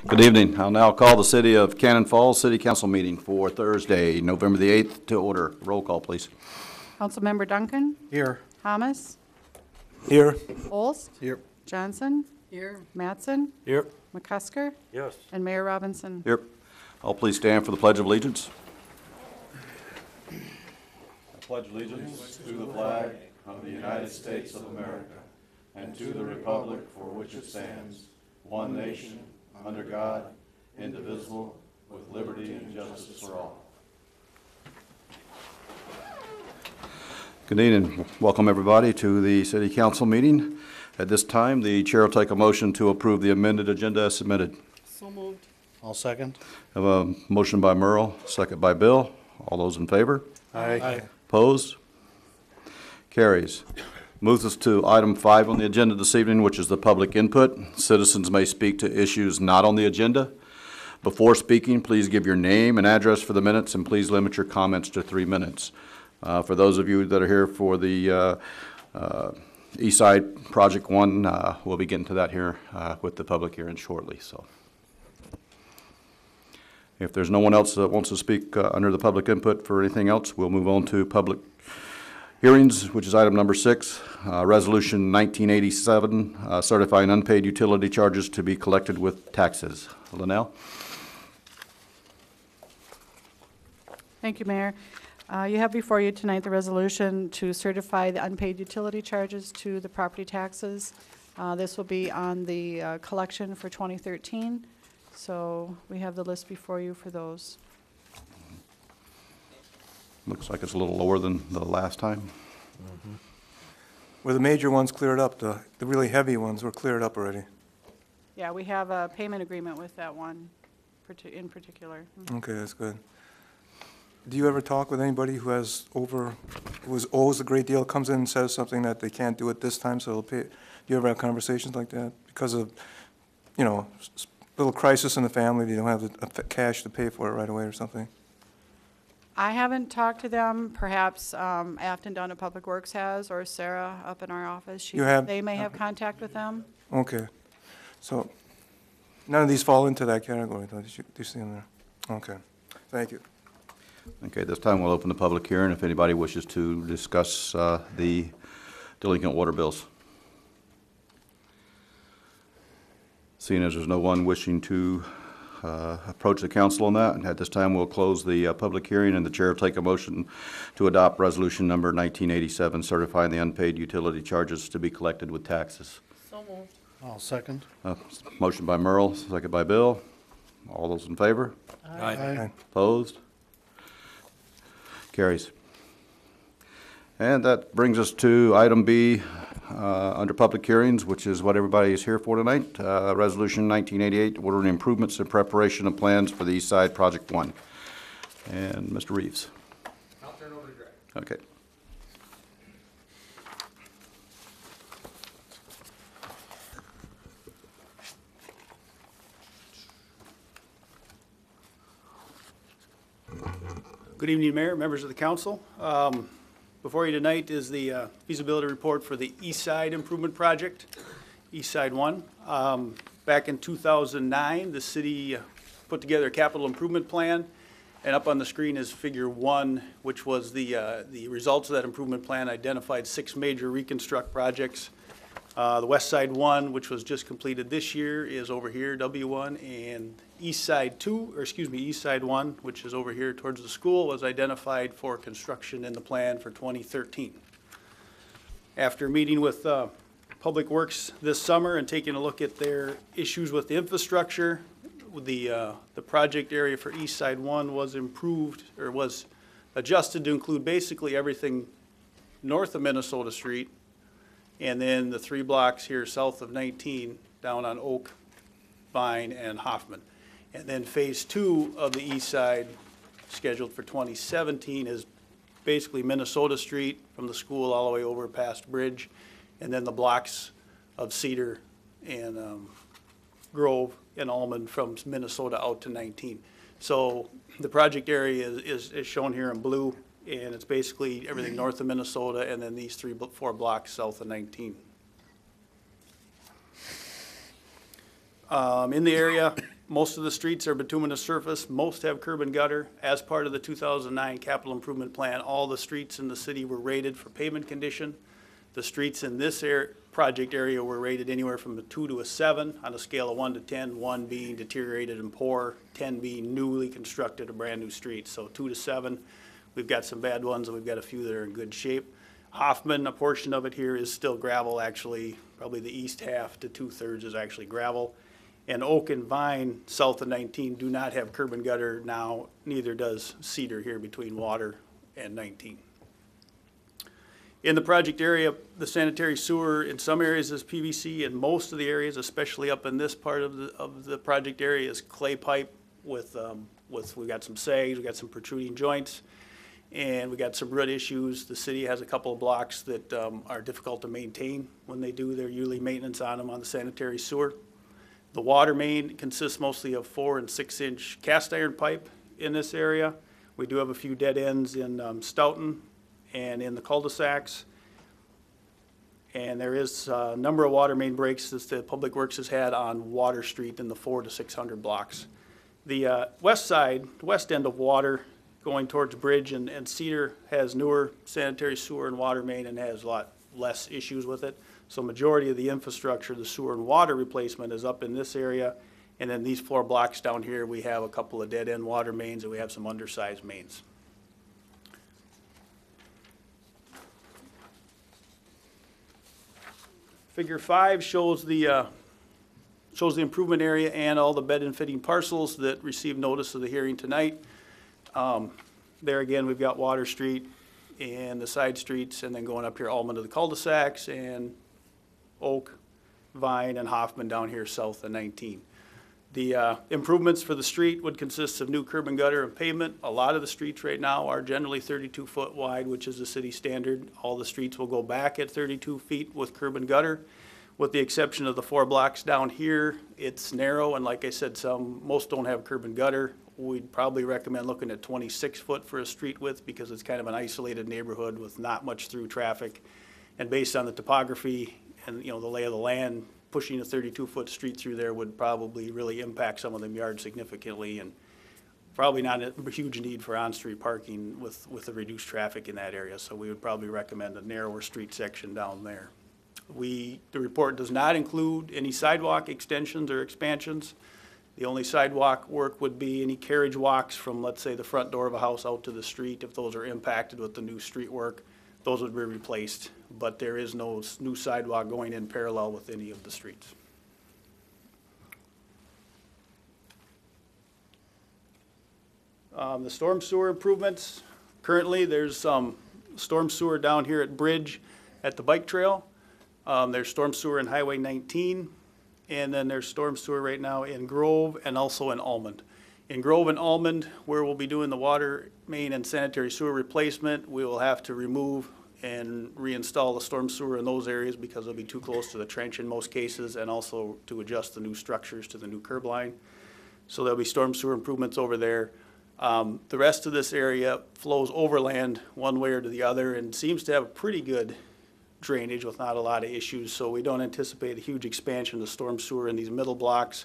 Good evening. I'll now call the City of Cannon Falls City Council meeting for Thursday, November the 8th to order. Roll call, please. Councilmember Duncan? Here. Thomas? Here. Holst? Here. Johnson? Here. Mattson? Here. McCusker? Yes. And Mayor Robinson. Here. All please stand for the Pledge of Allegiance. I pledge allegiance to the flag of the United States of America and to the republic for which it stands, one nation, under God, indivisible, with liberty and justice for all. Good evening. Welcome everybody to the City Council meeting. At this time, the chair will take a motion to approve the amended agenda as submitted. So moved. I'll second. I have a motion by Merle, second by Bill. All those in favor? Aye. Opposed? Carries. Moves us to item 5 on the agenda this evening, which is the public input. Citizens may speak to issues not on the agenda. Before speaking, please give your name and address for the minutes, and please limit your comments to 3 minutes. For those of you that are here for the East Side Project 1, we'll be getting to that here with the public hearing shortly. So, if there's no one else that wants to speak under the public input for anything else, we'll move on to public hearings, which is item number 6, Resolution 1987, certifying unpaid utility charges to be collected with taxes. Linnell? Thank you, Mayor. You have before you tonight the resolution to certify the unpaid utility charges to the property taxes. This will be on the collection for 2013. So we have the list before you for those. Looks like it's a little lower than the last time. Mm-hmm. Were the major ones cleared up? The really heavy ones were cleared up already? Yeah, we have a payment agreement with that one in particular. Okay, that's good. Do you ever talk with anybody who owes a great deal, comes in and says something that they can't do it this time, so they'll pay? Do you ever have conversations like that? Because of, little crisis in the family, they don't have the cash to pay for it right away or something? I haven't talked to them. Perhaps Afton down at Public Works has, or Sarah up in our office. They may have contact with them. Okay. So none of these fall into that category, though? Did you see them there? Okay. Thank you. Okay, this time we'll open the public hearing if anybody wishes to discuss the delinquent water bills. Seeing as there's no one wishing to approach the council on that, and at this time we'll close the public hearing, and the chair will take a motion to adopt resolution number 1987, certifying the unpaid utility charges to be collected with taxes. So moved. I'll second. Motion by Merle, second by Bill. All those in favor? Aye. Opposed? Carries. And that brings us to item B under public hearings, which is what everybody is here for tonight. Resolution 1988, ordering improvements in preparation of plans for the East Side Project 1. And Mr. Reeves. I'll turn over to Greg. Okay. Good evening, Mayor, members of the council. Before you tonight is the feasibility report for the East Side Improvement Project, East Side 1. Back in 2009, the city put together a capital improvement plan, and up on the screen is figure 1, which was the results of that improvement plan, identified 6 major reconstruct projects. The West Side 1, which was just completed this year, is over here, W1, and East Side 1, which is over here towards the school, was identified for construction in the plan for 2013. After meeting with Public Works this summer and taking a look at their issues with the infrastructure, the project area for East Side 1 was improved, or was adjusted to include basically everything north of Minnesota Street, and then the 3 blocks here south of 19 down on Oak, Vine, and Hoffman. And then phase 2 of the east side, scheduled for 2017, is basically Minnesota Street from the school all the way over past Bridge, and then the blocks of Cedar and Grove and Almond from Minnesota out to 19. So the project area is shown here in blue, and it's basically everything north of Minnesota and then these 4 blocks south of 19. In the area, Most of the streets are bituminous surface. Most have curb and gutter. As part of the 2009 capital improvement plan, all the streets in the city were rated for pavement condition. The streets in this project area were rated anywhere from a 2 to a 7 on a scale of 1 to 10, 1 being deteriorated and poor, 10 being newly constructed, a brand new street. So 2 to 7. We've got some bad ones, and we've got a few that are in good shape. Hoffman, a portion of it here is still gravel, actually. Probably the east half to 2/3 is actually gravel. And Oak and Vine, south of 19, do not have curb and gutter now. Neither does Cedar here between Water and 19. In the project area, the sanitary sewer in some areas is PVC. In most of the areas, especially up in this part of the project area, is clay pipe with we've got some sags, we've got some protruding joints, and we got some root issues. The city has a couple of blocks that are difficult to maintain when they do their yearly maintenance on them on the sanitary sewer. The water main consists mostly of 4 and 6 inch cast iron pipe in this area. We do have a few dead ends in Stoughton and in the cul-de-sacs. And there is a number of water main breaks that the Public Works has had on Water Street in the 400 to 600 blocks. The west side, the west end of Water, going towards Bridge and Cedar, has newer sanitary sewer and water main and has a lot less issues with it. So majority of the infrastructure, the sewer and water replacement, is up in this area. And then these 4 blocks down here, we have a couple of dead-end water mains and we have some undersized mains. Figure 5 shows the improvement area and all the bed and fitting parcels that received notice of the hearing tonight. There again, we've got Water Street and the side streets, and then going up here, Almond to the cul-de-sacs, and Oak, Vine, and Hoffman down here south of 19. The improvements for the street would consist of new curb and gutter and pavement. A lot of the streets right now are generally 32 foot wide, which is the city standard. All the streets will go back at 32 feet with curb and gutter, with the exception of the 4 blocks down here. It's narrow, and like I said, most don't have curb and gutter. We'd probably recommend looking at 26 foot for a street width because it's kind of an isolated neighborhood with not much through traffic. And based on the topography and the lay of the land, pushing a 32-foot street through there would probably really impact some of them yards significantly, and probably not a huge need for on-street parking with the reduced traffic in that area. So we would probably recommend a narrower street section down there. The report does not include any sidewalk extensions or expansions. The only sidewalk work would be any carriage walks from, let's say, the front door of a house out to the street. If those are impacted with the new street work, those would be replaced. But there is no new sidewalk going in parallel with any of the streets. The storm sewer improvements. Currently, there's some storm sewer down here at Bridge at the bike trail. There's storm sewer in Highway 19. And then there's storm sewer right now in Grove and also in Almond. In Grove and Almond, where we'll be doing the water main and sanitary sewer replacement, we will have to remove and reinstall the storm sewer in those areas because it'll be too close to the trench in most cases, and also to adjust the new structures to the new curb line. So there'll be storm sewer improvements over there. The rest of this area flows overland one way or to the other and seems to have a pretty good drainage with not a lot of issues, so we don't anticipate a huge expansion of storm sewer in these middle blocks.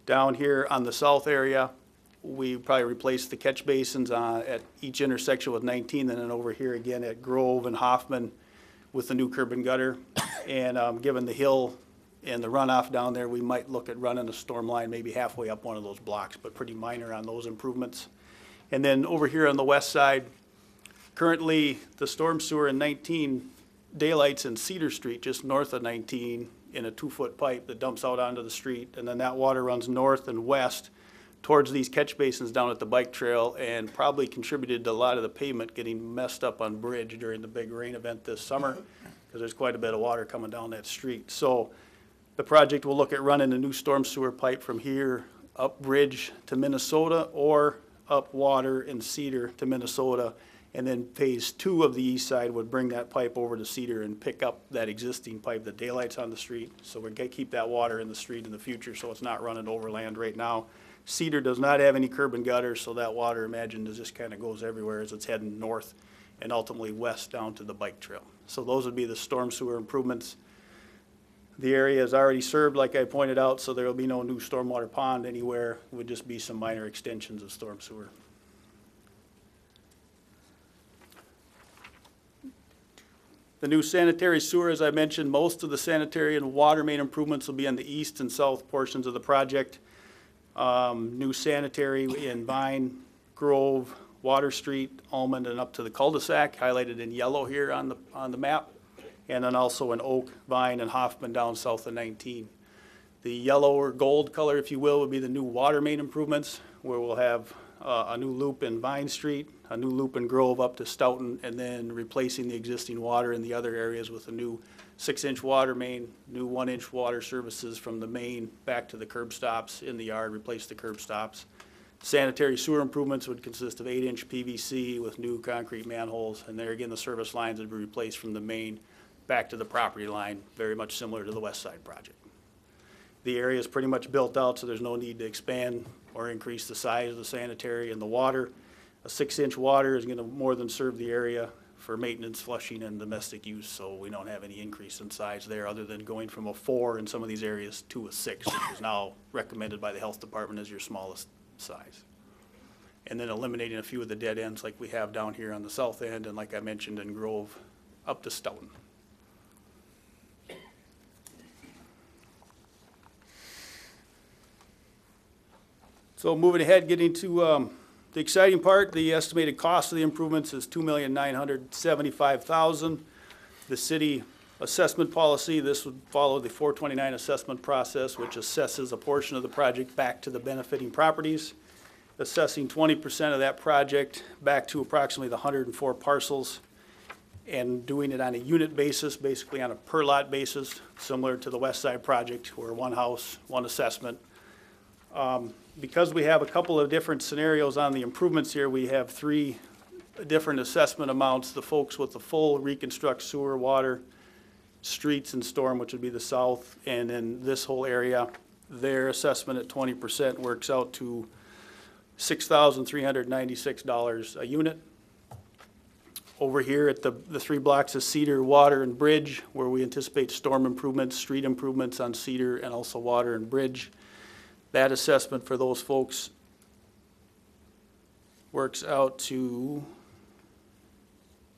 Down here on the south area, we probably replace the catch basins at each intersection with 19, and then over here again at Grove and Hoffman with the new curb and gutter. And given the hill and the runoff down there, we might look at running a storm line maybe halfway up one of those blocks, but pretty minor on those improvements. And then over here on the west side, currently the storm sewer in 19 daylights in Cedar Street, just north of 19, in a 2-foot pipe that dumps out onto the street, and then that water runs north and west towards these catch basins down at the bike trail, and probably contributed to a lot of the pavement getting messed up on Bridge during the big rain event this summer, because there's quite a bit of water coming down that street. So the project will look at running a new storm sewer pipe from here up Bridge to Minnesota, or up Water and Cedar to Minnesota. And then phase 2 of the east side would bring that pipe over to Cedar and pick up that existing pipe that daylights on the street. So we're going to keep that water in the street in the future, so it's not running overland right now. Cedar does not have any curb and gutter, so that water, imagine, just kind of goes everywhere as it's heading north and ultimately west down to the bike trail. So those would be the storm sewer improvements. The area is already served, like I pointed out, so there will be no new stormwater pond anywhere. It would just be some minor extensions of storm sewer. The new sanitary sewer, as I mentioned, most of the sanitary and water main improvements will be on the east and south portions of the project. New sanitary in Vine, Grove, Water Street, Almond, and up to the cul-de-sac, highlighted in yellow here on the map. And then also in Oak, Vine, and Hoffman down south of 19. The yellow or gold color, if you will, would be the new water main improvements, where we'll have a new loop in Vine Street, a new loop in Grove up to Stoughton, and then replacing the existing water in the other areas with a new 6-inch water main, new 1-inch water services from the main back to the curb stops in the yard, replace the curb stops. Sanitary sewer improvements would consist of 8-inch PVC with new concrete manholes, and there again, the service lines would be replaced from the main back to the property line, very much similar to the West Side project. The area is pretty much built out, so there's no need to expand or increase the size of the sanitary and the water. A 6-inch water is gonna more than serve the area for maintenance, flushing, and domestic use, so we don't have any increase in size there other than going from a 4 in some of these areas to a 6, which is now recommended by the health department as your smallest size. And then eliminating a few of the dead ends like we have down here on the south end, and like I mentioned in Grove, up to Stoughton. So moving ahead, getting to the exciting part, the estimated cost of the improvements is $2,975,000. The city assessment policy, this would follow the 429 assessment process, which assesses a portion of the project back to the benefiting properties, assessing 20% of that project back to approximately the 104 parcels, and doing it on a unit basis, basically on a per lot basis, similar to the West Side project, where one house, one assessment. Because we have a couple of different scenarios on the improvements here, we have 3 different assessment amounts. The folks with the full reconstruct sewer, water, streets, and storm, which would be the south, and then this whole area, their assessment at 20% works out to $6,396 a unit. Over here at the 3 blocks of Cedar, Water, and Bridge, where we anticipate storm improvements, street improvements on Cedar, and also Water and Bridge. That assessment for those folks works out to,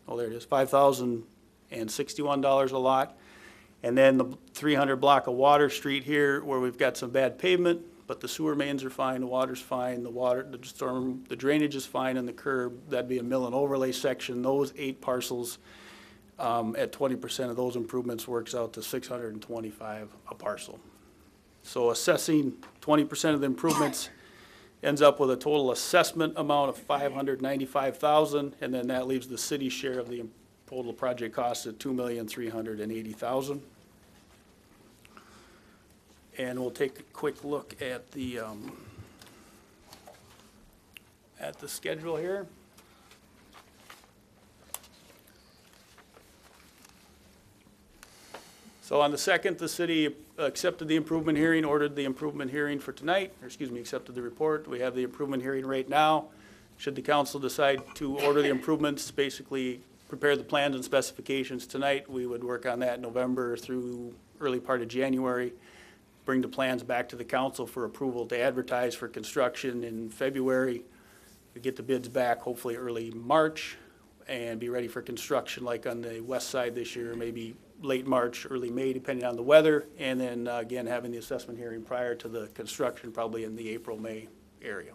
oh, there it is, $5,061 a lot. And then the 300 block of Water Street here, where we've got some bad pavement, but the sewer mains are fine, the water's fine, the storm, the drainage is fine, and the curb, that'd be a mill and overlay section. Those 8 parcels at 20% of those improvements works out to $625 a parcel. So assessing 20% of the improvements ends up with a total assessment amount of $595,000, and then that leaves the city's share of the total project cost at $2,380,000. And we'll take a quick look at the schedule here. So on the 2nd, the city accepted the improvement hearing, ordered the improvement hearing for tonight, or excuse me, accepted the report. We have the improvement hearing right now. Should the council decide to order the improvements, basically prepare the plans and specifications tonight, we would work on that November through early part of January, bring the plans back to the council for approval to advertise for construction in February. We get the bids back hopefully early March and be ready for construction like on the west side this year, maybe late March, early May, depending on the weather. And then again, having the assessment hearing prior to the construction, probably in the April, May area.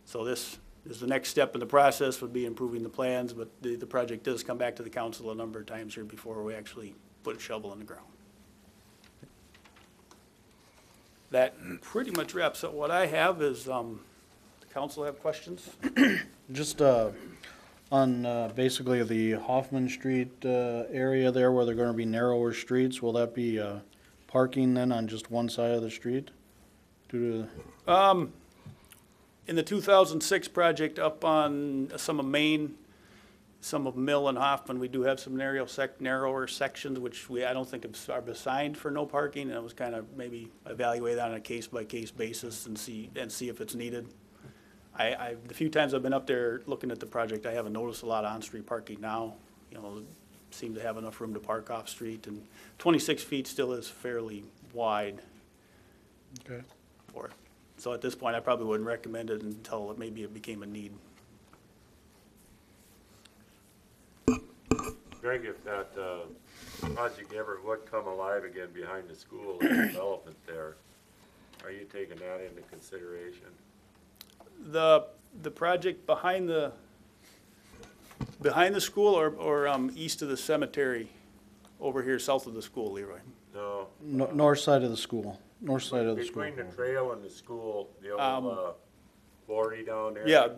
So this is the next step in the process, would be improving the plans, but the project does come back to the council a number of times here before we actually put a shovel in the ground. That pretty much wraps up what I have. Is the council have questions? Just on basically the Hoffman Street area there where they're going to be narrower streets, will that be parking then on just one side of the street? Due to In the 2006 project up on some of Main, some of Mill and Hoffman, we do have some narrower sections, which I don't think are assigned for no parking, and it was kind of maybe evaluate on a case-by-case basis and see if it's needed. The few times I've been up there looking at the project, I haven't noticed a lot of on-street parking now. You know, seem to have enough room to park off-street, and 26 feet still is fairly wide Okay. for it. So at this point, I probably wouldn't recommend it until maybe it became a need. Greg, if that project ever would come alive again behind the school and development there, are you taking that into consideration? The project behind the school or east of the cemetery, over here south of the school, Leroy? No. North side of the school, north side of the school. Between the trail and the school, the old 40 down there? Yeah,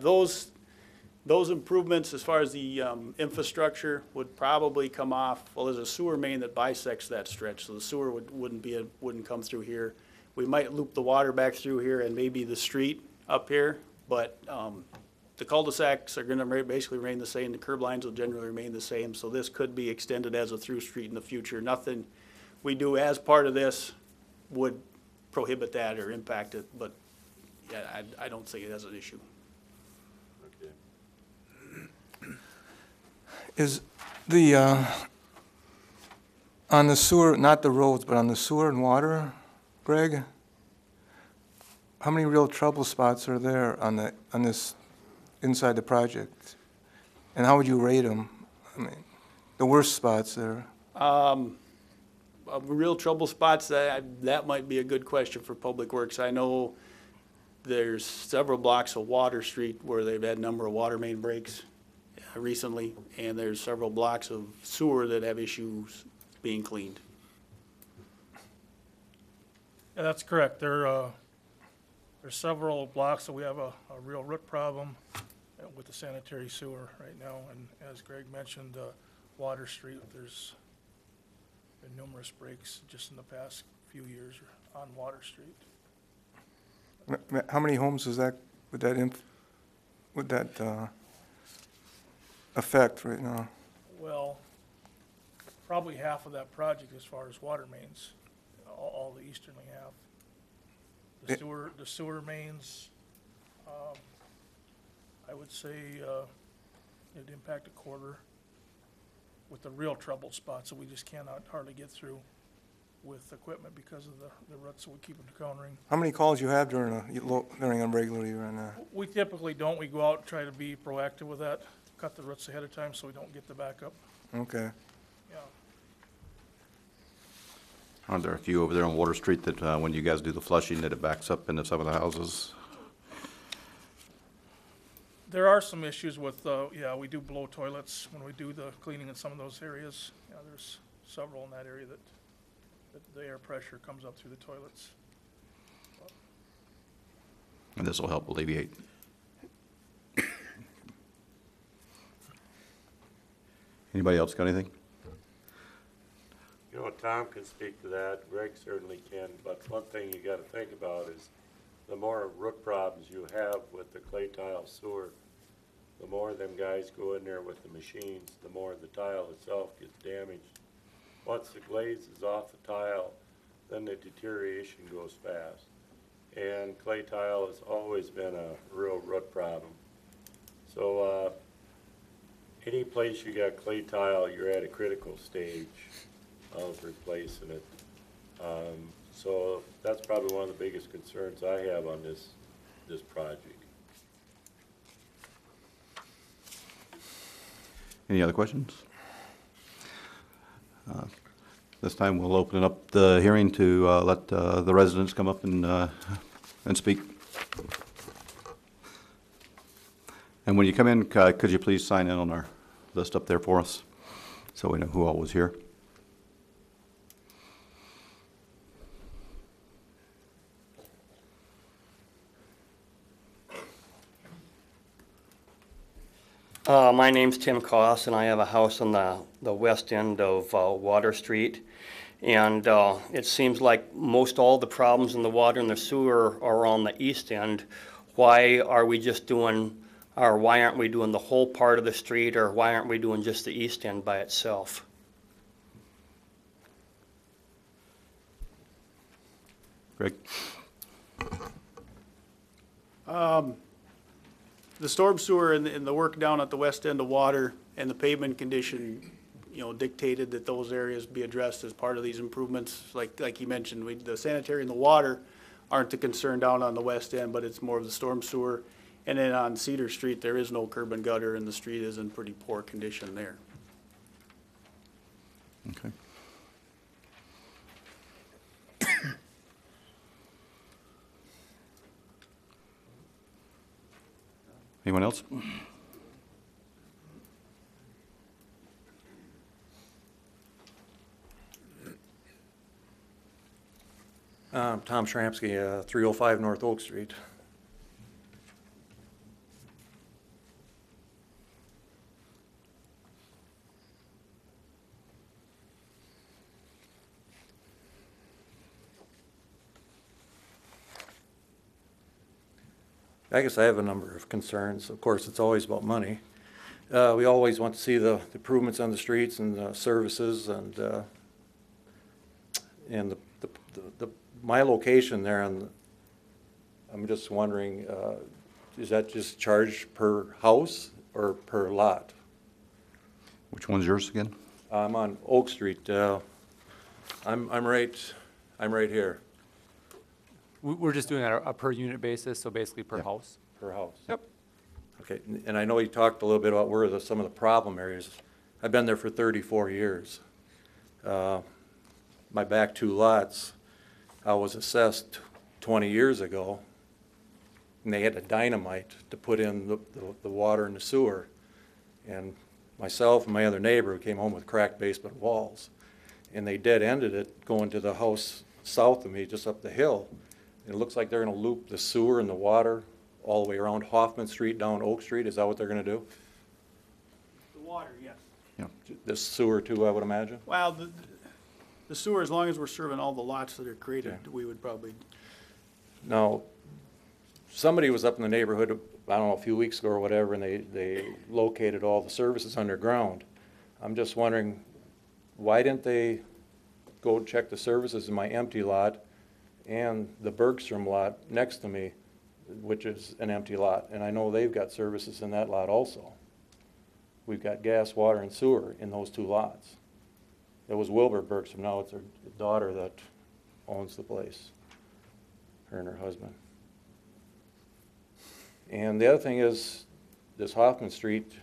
those improvements as far as the infrastructure would probably come off, well, there's a sewer main that bisects that stretch, so the sewer wouldn't come through here. We might loop the water back through here and maybe the street up here, but the cul-de-sacs are gonna basically remain the same, the curb lines will generally remain the same, so this could be extended as a through street in the future. Nothing we do as part of this would prohibit that or impact it, but yeah, I don't see it as an issue. Okay. Is the, on the sewer, not the roads, but on the sewer and water, Greg? How many real trouble spots are there on this, inside the project? And how would you rate them? I mean, the worst spots there. Real trouble spots, that might be a good question for Public Works. I know there's several blocks of Water Street where they've had a number of water main breaks recently, and there's several blocks of sewer that have issues being cleaned. Yeah, that's correct. There's several blocks that we have a real root problem with the sanitary sewer right now. And as Greg mentioned, Water Street, there's been numerous breaks just in the past few years on Water Street. How many homes would that affect right now? Well, probably half of that project as far as water mains, all the easterly half. The sewer mains, I would say it'd impact a quarter with the real trouble spots that we just cannot hardly get through with equipment because of the ruts that we keep encountering. How many calls you have during a regular year on that? We typically don't. We go out and try to be proactive with that, cut the ruts ahead of time so we don't get the backup. Okay. Yeah. Aren't there a few over there on Water Street that when you guys do the flushing, that it backs up into some of the houses? There are some issues with, we do blow toilets when we do the cleaning in some of those areas. Yeah, there's several in that area that the air pressure comes up through the toilets. And this will help alleviate. Anybody else got anything? You know, Tom can speak to that, Greg certainly can, but one thing you gotta think about is the more root problems you have with the clay tile sewer, the more them guys go in there with the machines, the more the tile itself gets damaged. Once the glaze is off the tile, then the deterioration goes fast. And clay tile has always been a real root problem. So any place you got clay tile, you're at a critical stage of replacing it. So that's probably one of the biggest concerns I have on this project. Any other questions? This time we'll open up the hearing to let the residents come up and speak. And when you come in, could you please sign in on our list up there for us so we know who all was here? My name's Tim Koss, and I have a house on the west end of Water Street. And it seems like most all the problems in the water and the sewer are on the east end. Why are we just doing, or why aren't we doing the whole part of the street, or why aren't we doing just the east end by itself? Greg? The storm sewer and the work down at the west end of Water and the pavement condition dictated that those areas be addressed as part of these improvements. Like you mentioned, the sanitary and the water aren't the concern down on the west end, but it's more of the storm sewer. And then on Cedar Street, there is no curb and gutter, and the street is in pretty poor condition there. Okay. Anyone else? Tom Shramsky, 305 North Oak Street. I guess I have a number of concerns. Of course, it's always about money. We always want to see the improvements on the streets and the services and my location there, and I'm just wondering, is that just charged per house or per lot? Which one's yours again? I'm on Oak Street. I'm right here, We're just doing it on a per unit basis, so basically per Yeah. house. per house. Yep. Okay, and I know you talked a little bit about where some of the problem areas. I've been there for 34 years. My back two lots, I was assessed 20 years ago, and they had to dynamite to put in the water and the sewer. And myself and my other neighbor came home with cracked basement walls. And they dead-ended it going to the house south of me, just up the hill. And it looks like they're gonna loop the sewer and the water all the way around Hoffman Street down Oak Street. Is that what they're gonna do? The water, yes. The sewer too, I would imagine? Well, the sewer, as long as we're serving all the lots that are created, Okay. we would probably, Now, somebody was up in the neighborhood, I don't know, a few weeks ago or whatever, and they located all the services underground. I'm just wondering, why didn't they go check the services in my empty lot and the Bergstrom lot next to me, which is an empty lot? And I know they've got services in that lot also. We've got gas, water, and sewer in those two lots. It was Wilbur Bergstrom, now it's her daughter that owns the place, her and her husband. And the other thing is, this Hoffman Street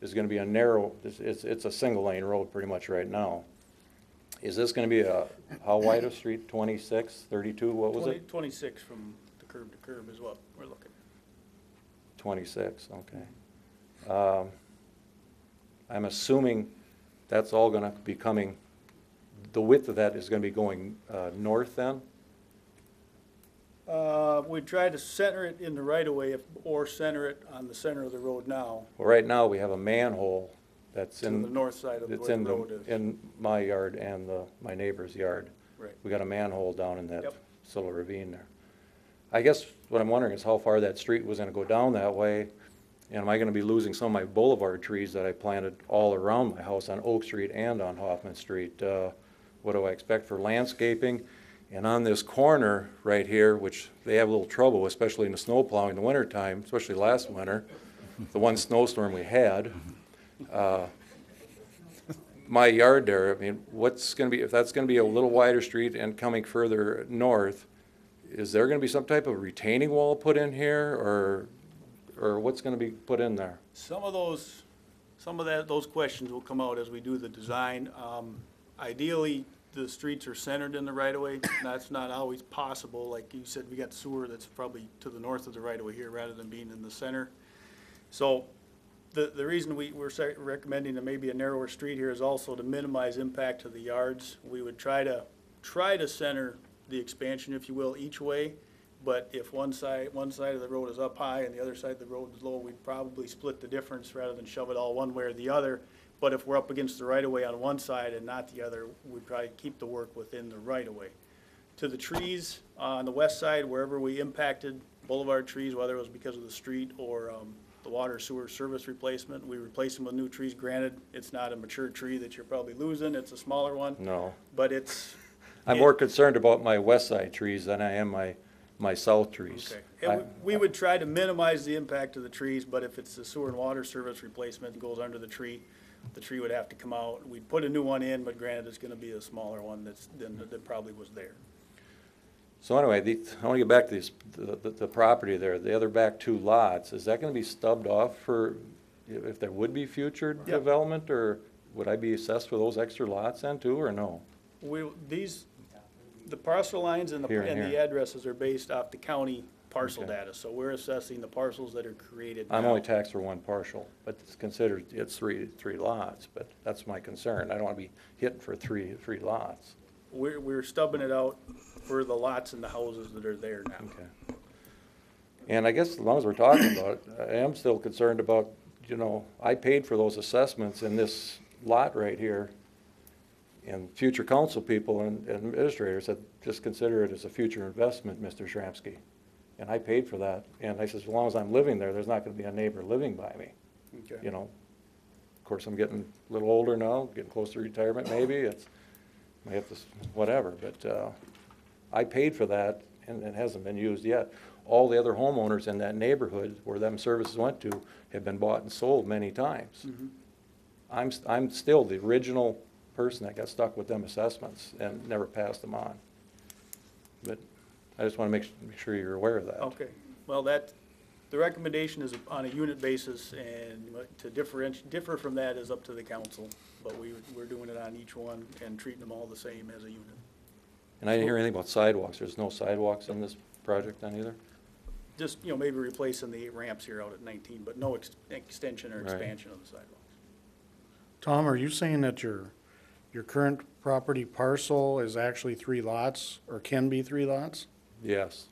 is gonna be a narrow, it's a single lane road pretty much right now. Is this gonna be how wide a street, 26, 32, what was it? 26 from the curb to curb is what we're looking. 26, okay. I'm assuming that's all gonna be coming, the width of that is gonna be going north then? We tried to center it in the right of way or center it on the center of the road now, Well, right now, we have a manhole that's to the in, north side of where it's the in road is. in my yard and my neighbor's yard. Right. We got a manhole down in that Yep. little ravine there. I guess what I'm wondering is how far that street was gonna go down that way, and am I gonna be losing some of my boulevard trees that I planted all around my house on Oak Street and on Hoffman Street? What do I expect for landscaping? And on this corner right here, which they have a little trouble, especially in the snow plowing in the wintertime, especially last winter, the one snowstorm we had, my yard there, I mean, what's gonna be, if that's gonna be a little wider street and coming further north, is there gonna be some type of retaining wall put in here, or what's gonna be put in there? Some of those questions will come out as we do the design. Ideally, the streets are centered in the right of way. That's not always possible. Like you said, we got sewer that's probably to the north of the right of way here rather than being in the center. So the reason we're recommending that maybe a narrower street here is also to minimize impact to the yards. We would try to center the expansion, if you will, each way. But if one side of the road is up high and the other side of the road is low, we'd probably split the difference rather than shove it all one way or the other. But if we're up against the right-of-way on one side and not the other, we'd probably keep the work within the right-of-way. To the trees on the west side, wherever we impacted boulevard trees, whether it was because of the street or the water sewer service replacement, we replace them with new trees. Granted, it's not a mature tree that you're probably losing, it's a smaller one, No. but it's. I'm more concerned about my west side trees than I am my south trees. Okay. And we would try to minimize the impact of the trees, but if it's the sewer and water service replacement that goes under the tree, the tree would have to come out. We'd put a new one in, but granted, it's gonna be a smaller one that probably was there. So anyway, I want to get back to the property there, the other back 2 lots. Is that going to be stubbed off for, if there would be future Yep. development, or would I be assessed for those extra lots then too, or no? The parcel lines and Here and the here. addresses are based off the county parcel Okay. data, so we're assessing the parcels that are created I'm now. only taxed for 1 parcel, but it's considered, it's three lots, but that's my concern. I don't want to be hit for three lots. We're stubbing it out for the lots and the houses that are there now. Okay. And I guess as long as we're talking about it, I am still concerned about, you know, I paid for those assessments in this lot right here. And future council people and administrators said, just consider it as a future investment, Mr. Shramsky. And I paid for that. And I said, as long as I'm living there, there's not gonna be a neighbor living by me, Okay. you know. Of course, I'm getting a little older now, getting close to retirement maybe, I have to, whatever, but, I paid for that, and it hasn't been used yet. All the other homeowners in that neighborhood where them services went to have been bought and sold many times. I'm still the original person that got stuck with them assessments and never passed them on. But I just want to make sure you're aware of that. Okay, well, the recommendation is on a unit basis, and to differ from that is up to the council. But we're doing it on each one and treating them all the same as a unit. And I didn't hear anything about sidewalks. There's no sidewalks in this project then either? Just, maybe replacing the ramps here out at 19, but no extension or Right. expansion of the sidewalks. Tom, are you saying that your current property parcel is actually 3 lots, or can be 3 lots? Yes.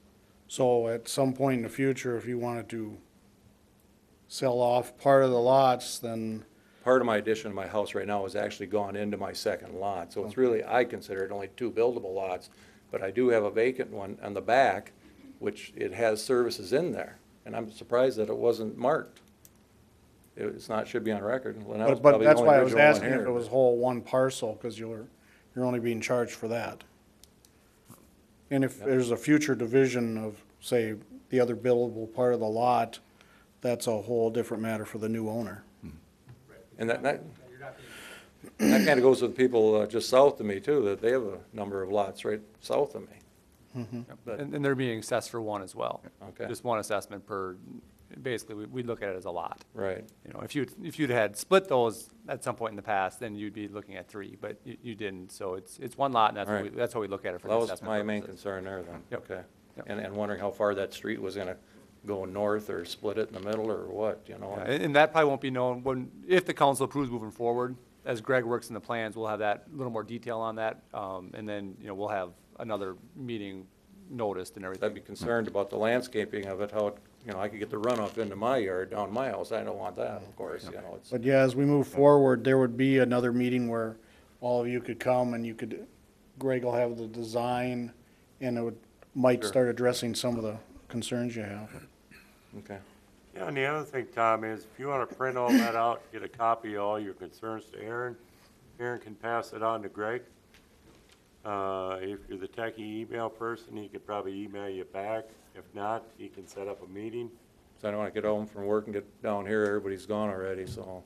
So at some point in the future, if you wanted to sell off part of the lots, then, Part of my addition to my house right now has actually gone into my second lot, so it's really, I consider it only 2 buildable lots, but I do have a vacant one on the back, which it has services in there, and I'm surprised that it wasn't marked. It's not, should be on record. Lynette's but probably the that's only why I was original one asking if here. it was whole 1 parcel, because you're only being charged for that. And if there's a future division of, say, the other buildable part of the lot, that's a whole different matter for the new owner. And that kind of goes with people just south of me too, that they have a number of lots right south of me. But- And they're being assessed for 1 as well. Okay. Just 1 assessment per, basically, we look at it as a lot. Right. You know, if you'd had split those at some point in the past, then you'd be looking at 3, but you didn't. So it's 1 lot, and Right. that's how we look at it for That the was assessment my main purposes. concern there then. Yep. Okay. Yep. And wondering how far that street was gonna go north or split it in the middle or what, you know? Yeah, and that probably won't be known if the council approves moving forward. As Greg works in the plans, we'll have that, a little more detail on that. And then, we'll have another meeting noticed and everything. I'd be concerned about the landscaping of it, how, I could get the runoff into my yard, down my house. I don't want that, of course, it's. But yeah, as we move forward, there would be another meeting where all of you could come and Greg will have the design, and it might Sure. start addressing some of the concerns you have. Okay. Yeah, and the other thing, Tom, is if you want to print all that out, get a copy of all your concerns to Aaron, Aaron can pass it on to Greg. If you're the techie email person, he could probably email you back. If not, he can set up a meeting. So I don't want to get home from work and get down here, everybody's gone already, so.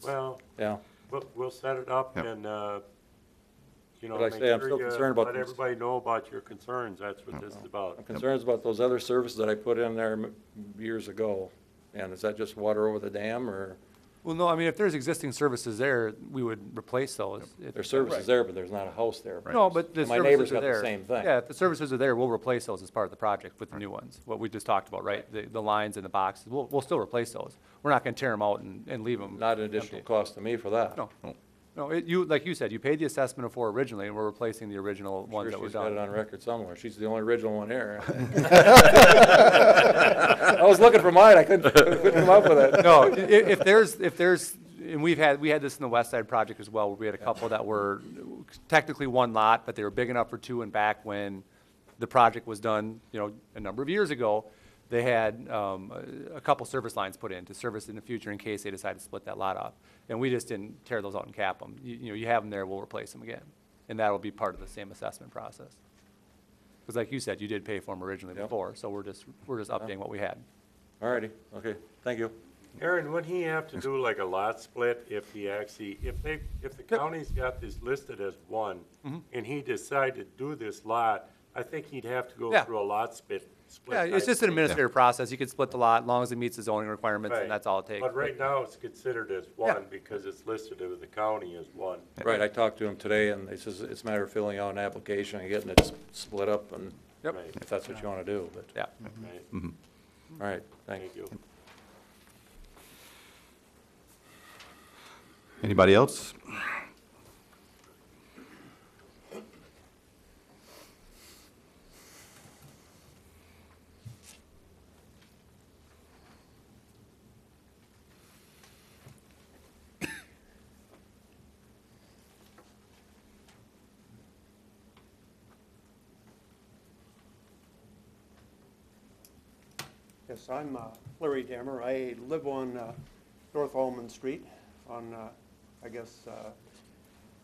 Well, Yeah. we'll set it up Yep. and, But like I make say, I'm sure still you concerned about let this. everybody know about your concerns. That's what this is about. I'm concerned about those other services that I put in there years ago. And is that just water over the dam, or Well, no, I mean, if there's existing services there, we would replace those. there's services there, but there's not a house there? No, but the And my neighbor's services are got the there. same thing. Yeah, if the services are there, we'll replace those as part of the project with the new ones, what we just talked about, right? The lines and the boxes, we'll still replace those. We're not gonna tear them out and leave them. Not an additional cost to me for that. No, no, like you said, you paid the assessment for originally, and we're replacing the original one Sure, that was she's got it done. on record somewhere. She's the only original one here. I was looking for mine, I couldn't come up with it. No, if there's, and we had this in the West Side project as well, where we had a couple that were technically 1 lot, but they were big enough for 2, and back when the project was done, a number of years ago, they had a couple service lines put in to service in the future in case they decide to split that lot up. And we just didn't tear those out and cap them. You have them there, we'll replace them again. And that'll be part of the same assessment process. Because like you said, you did pay for them originally Yep. before, so we're just updating what we had. All righty, okay, thank you. Aaron, would he have to do like a lot split if he actually, if the county's got this listed as one, and he decided to do this lot, I think he'd have to go Yeah. through a lot split. Yeah, it's just an administrative process. You can split the lot as long as it meets the zoning requirements, and that's all it takes. But right now, it's considered as one because it's listed with the county as one. Right, I talked to him today, and he says it's a matter of filling out an application and getting it split up, and Yep. Right. if that's what you want to do, but, Yeah. Right. all right, thank Thank you. you. Anybody else? Yes, I'm Larry Dammer. I live on North Almond Street on, I guess,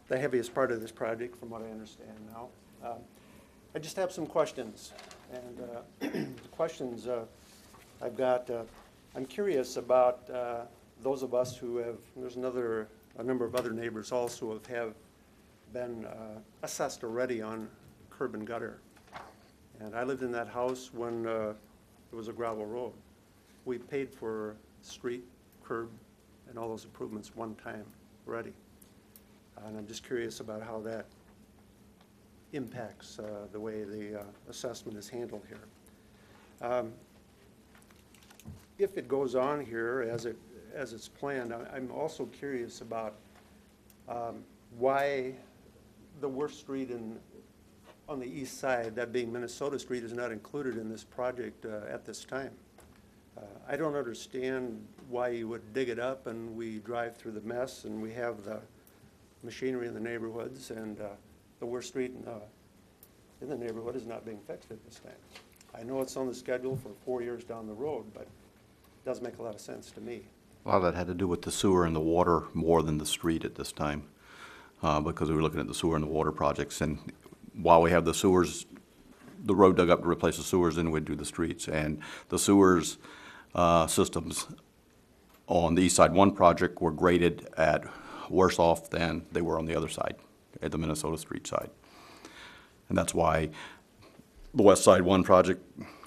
the heaviest part of this project, from what I understand now. I just have some questions. And the questions I've got, I'm curious about those of us who have, there's a number of other neighbors also have been assessed already on curb and gutter. And I lived in that house when it was a gravel road. We paid for street, curb, and all those improvements one time already. And I'm just curious about how that impacts the way the assessment is handled here. If it goes on here as it's planned, I'm also curious about why the worst street on the east side, that being Minnesota Street, is not included in this project at this time. I don't understand why you would dig it up and we drive through the mess and we have the machinery in the neighborhoods, and the worst street in the neighborhood is not being fixed at this time. I know it's on the schedule for 4 years down the road, but it does make a lot of sense to me. A lot of that had to do with the sewer and the water more than the street at this time, because we were looking at the sewer and the water projects. And while we have the sewers, the road dug up to replace the sewers, then we'd do the streets. And the sewers systems on the East Side 1 project were graded at worse off than they were on the other side, at the Minnesota Street side. And that's why the West Side 1 project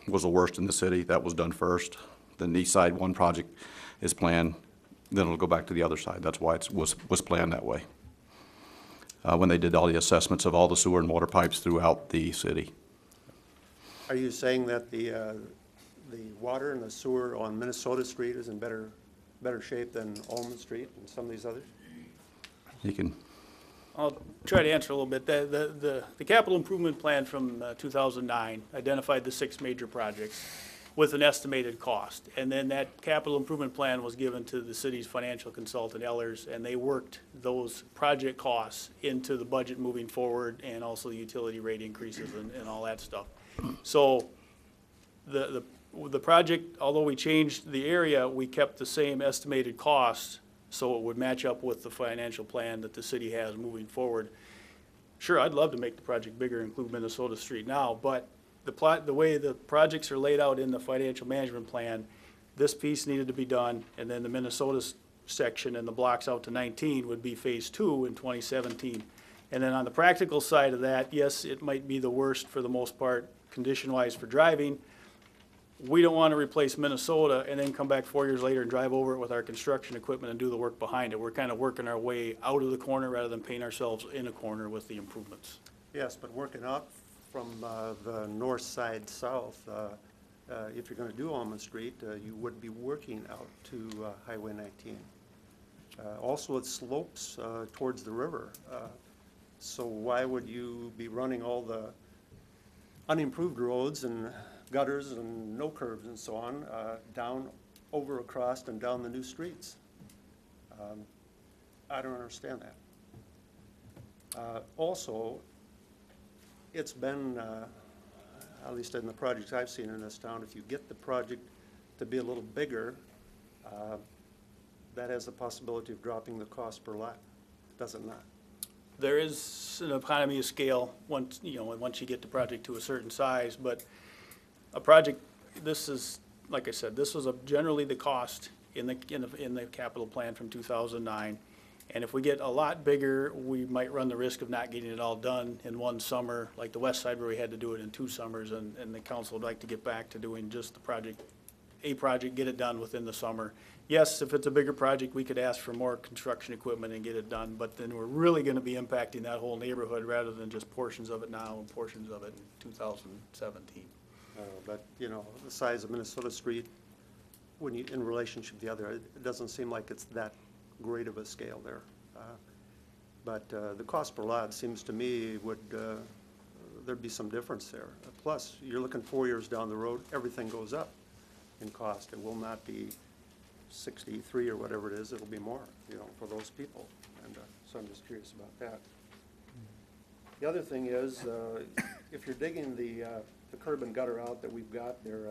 was the worst in the city. That was done first. Then the East Side 1 project is planned, then it'll go back to the other side. That's why it was planned that way, when they did all the assessments of all the sewer and water pipes throughout the city. Are you saying that the water and the sewer on Minnesota Street is in better shape than Almond Street and some of these others? You can, I'll try to answer a little bit. The capital improvement plan from 2009 identified the 6 major projects with an estimated cost. And then that capital improvement plan was given to the city's financial consultant, Ellers, and they worked those project costs into the budget moving forward, and also the utility rate increases and all that stuff. So the project, although we changed the area, we kept the same estimated cost, so it would match up with the financial plan that the city has moving forward. Sure, I'd love to make the project bigger, include Minnesota Street now, but the way the projects are laid out in the financial management plan, this piece needed to be done, and then the Minnesota section and the blocks out to 19 would be phase 2 in 2017. And then on the practical side of that, yes, it might be the worst for the most part, condition-wise for driving. We don't want to replace Minnesota and then come back 4 years later and drive over it with our construction equipment and do the work behind it. We're kind of working our way out of the corner rather than paint ourselves in a corner with the improvements. Yes, but working out from the north side south, if you're going to do Almond Street, you would be working out to Highway 19. Also, it slopes towards the river. So why would you be running all the unimproved roads and gutters and no curbs and so on down, over, across, and down the new streets? I don't understand that. Also, it's been, at least in the projects I've seen in this town, if you get the project to be a little bigger, that has the possibility of dropping the cost per lot, does it not? There is an economy of scale once you get the project to a certain size, but a project, this is, like I said, this was generally the cost in the capital plan from 2009. And if we get a lot bigger, we might run the risk of not getting it all done in one summer, like the west side where we had to do it in 2 summers, and the council would like to get back to doing just the project, get it done within the summer. Yes, if it's a bigger project, we could ask for more construction equipment and get it done, but then we're really gonna be impacting that whole neighborhood rather than just portions of it now and portions of it in 2017. But, you know, the size of Minnesota Street, when you, in relationship to the other, it doesn't seem like it's that great of a scale there. But the cost per lot seems to me would, there'd be some difference there. Plus, you're looking 4 years down the road, everything goes up in cost. It will not be 63 or whatever it is, it'll be more, you know, for those people. And so I'm just curious about that. The other thing is, if you're digging the curb and gutter out that we've got there,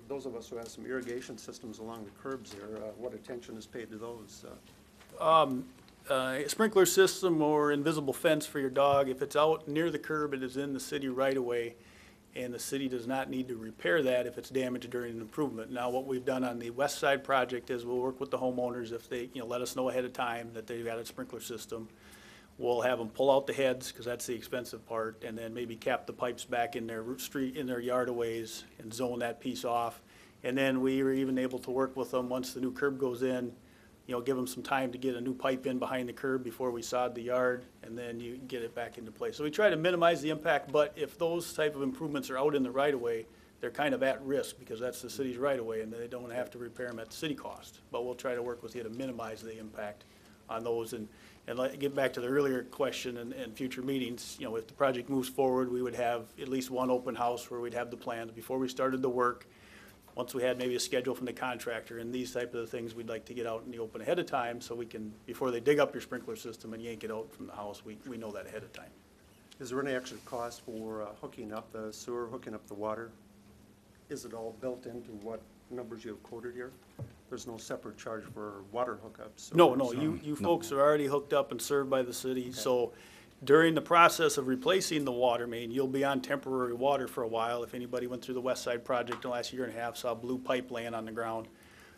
those of us who have some irrigation systems along the curbs there, what attention is paid to those? A sprinkler system or invisible fence for your dog, if it's out near the curb, it is in the city right away, and the city does not need to repair that if it's damaged during an improvement. Now, what we've done on the west side project is we'll work with the homeowners if they, you know, let us know ahead of time that they've got a sprinkler system. We'll have them pull out the heads, because that's the expensive part, and then maybe cap the pipes back in their street, in their yard a ways, and zone that piece off. And then we were even able to work with them once the new curb goes in, you know, give them some time to get a new pipe in behind the curb before we sod the yard, and then you get it back into place. So we try to minimize the impact, but if those type of improvements are out in the right-of-way, they're kind of at risk, because that's the city's right-of-way, and they don't have to repair them at the city cost. But we'll try to work with you to minimize the impact on those. And get back to the earlier question and future meetings, you know, if the project moves forward, we would have at least one open house where we'd have the plans before we started the work. Once we had maybe a schedule from the contractor, and these type of things we'd like to get out in the open ahead of time, so we can, before they dig up your sprinkler system and yank it out from the house, we know that ahead of time. Is there any extra cost for hooking up the sewer, hooking up the water? Is it all built into what numbers you have quoted here? There's no separate charge for water hookups? No, you folks are already hooked up and served by the city, so during the process of replacing the water main, you'll be on temporary water for a while. If anybody went through the West Side project in the last year and a half, saw blue pipe laying on the ground.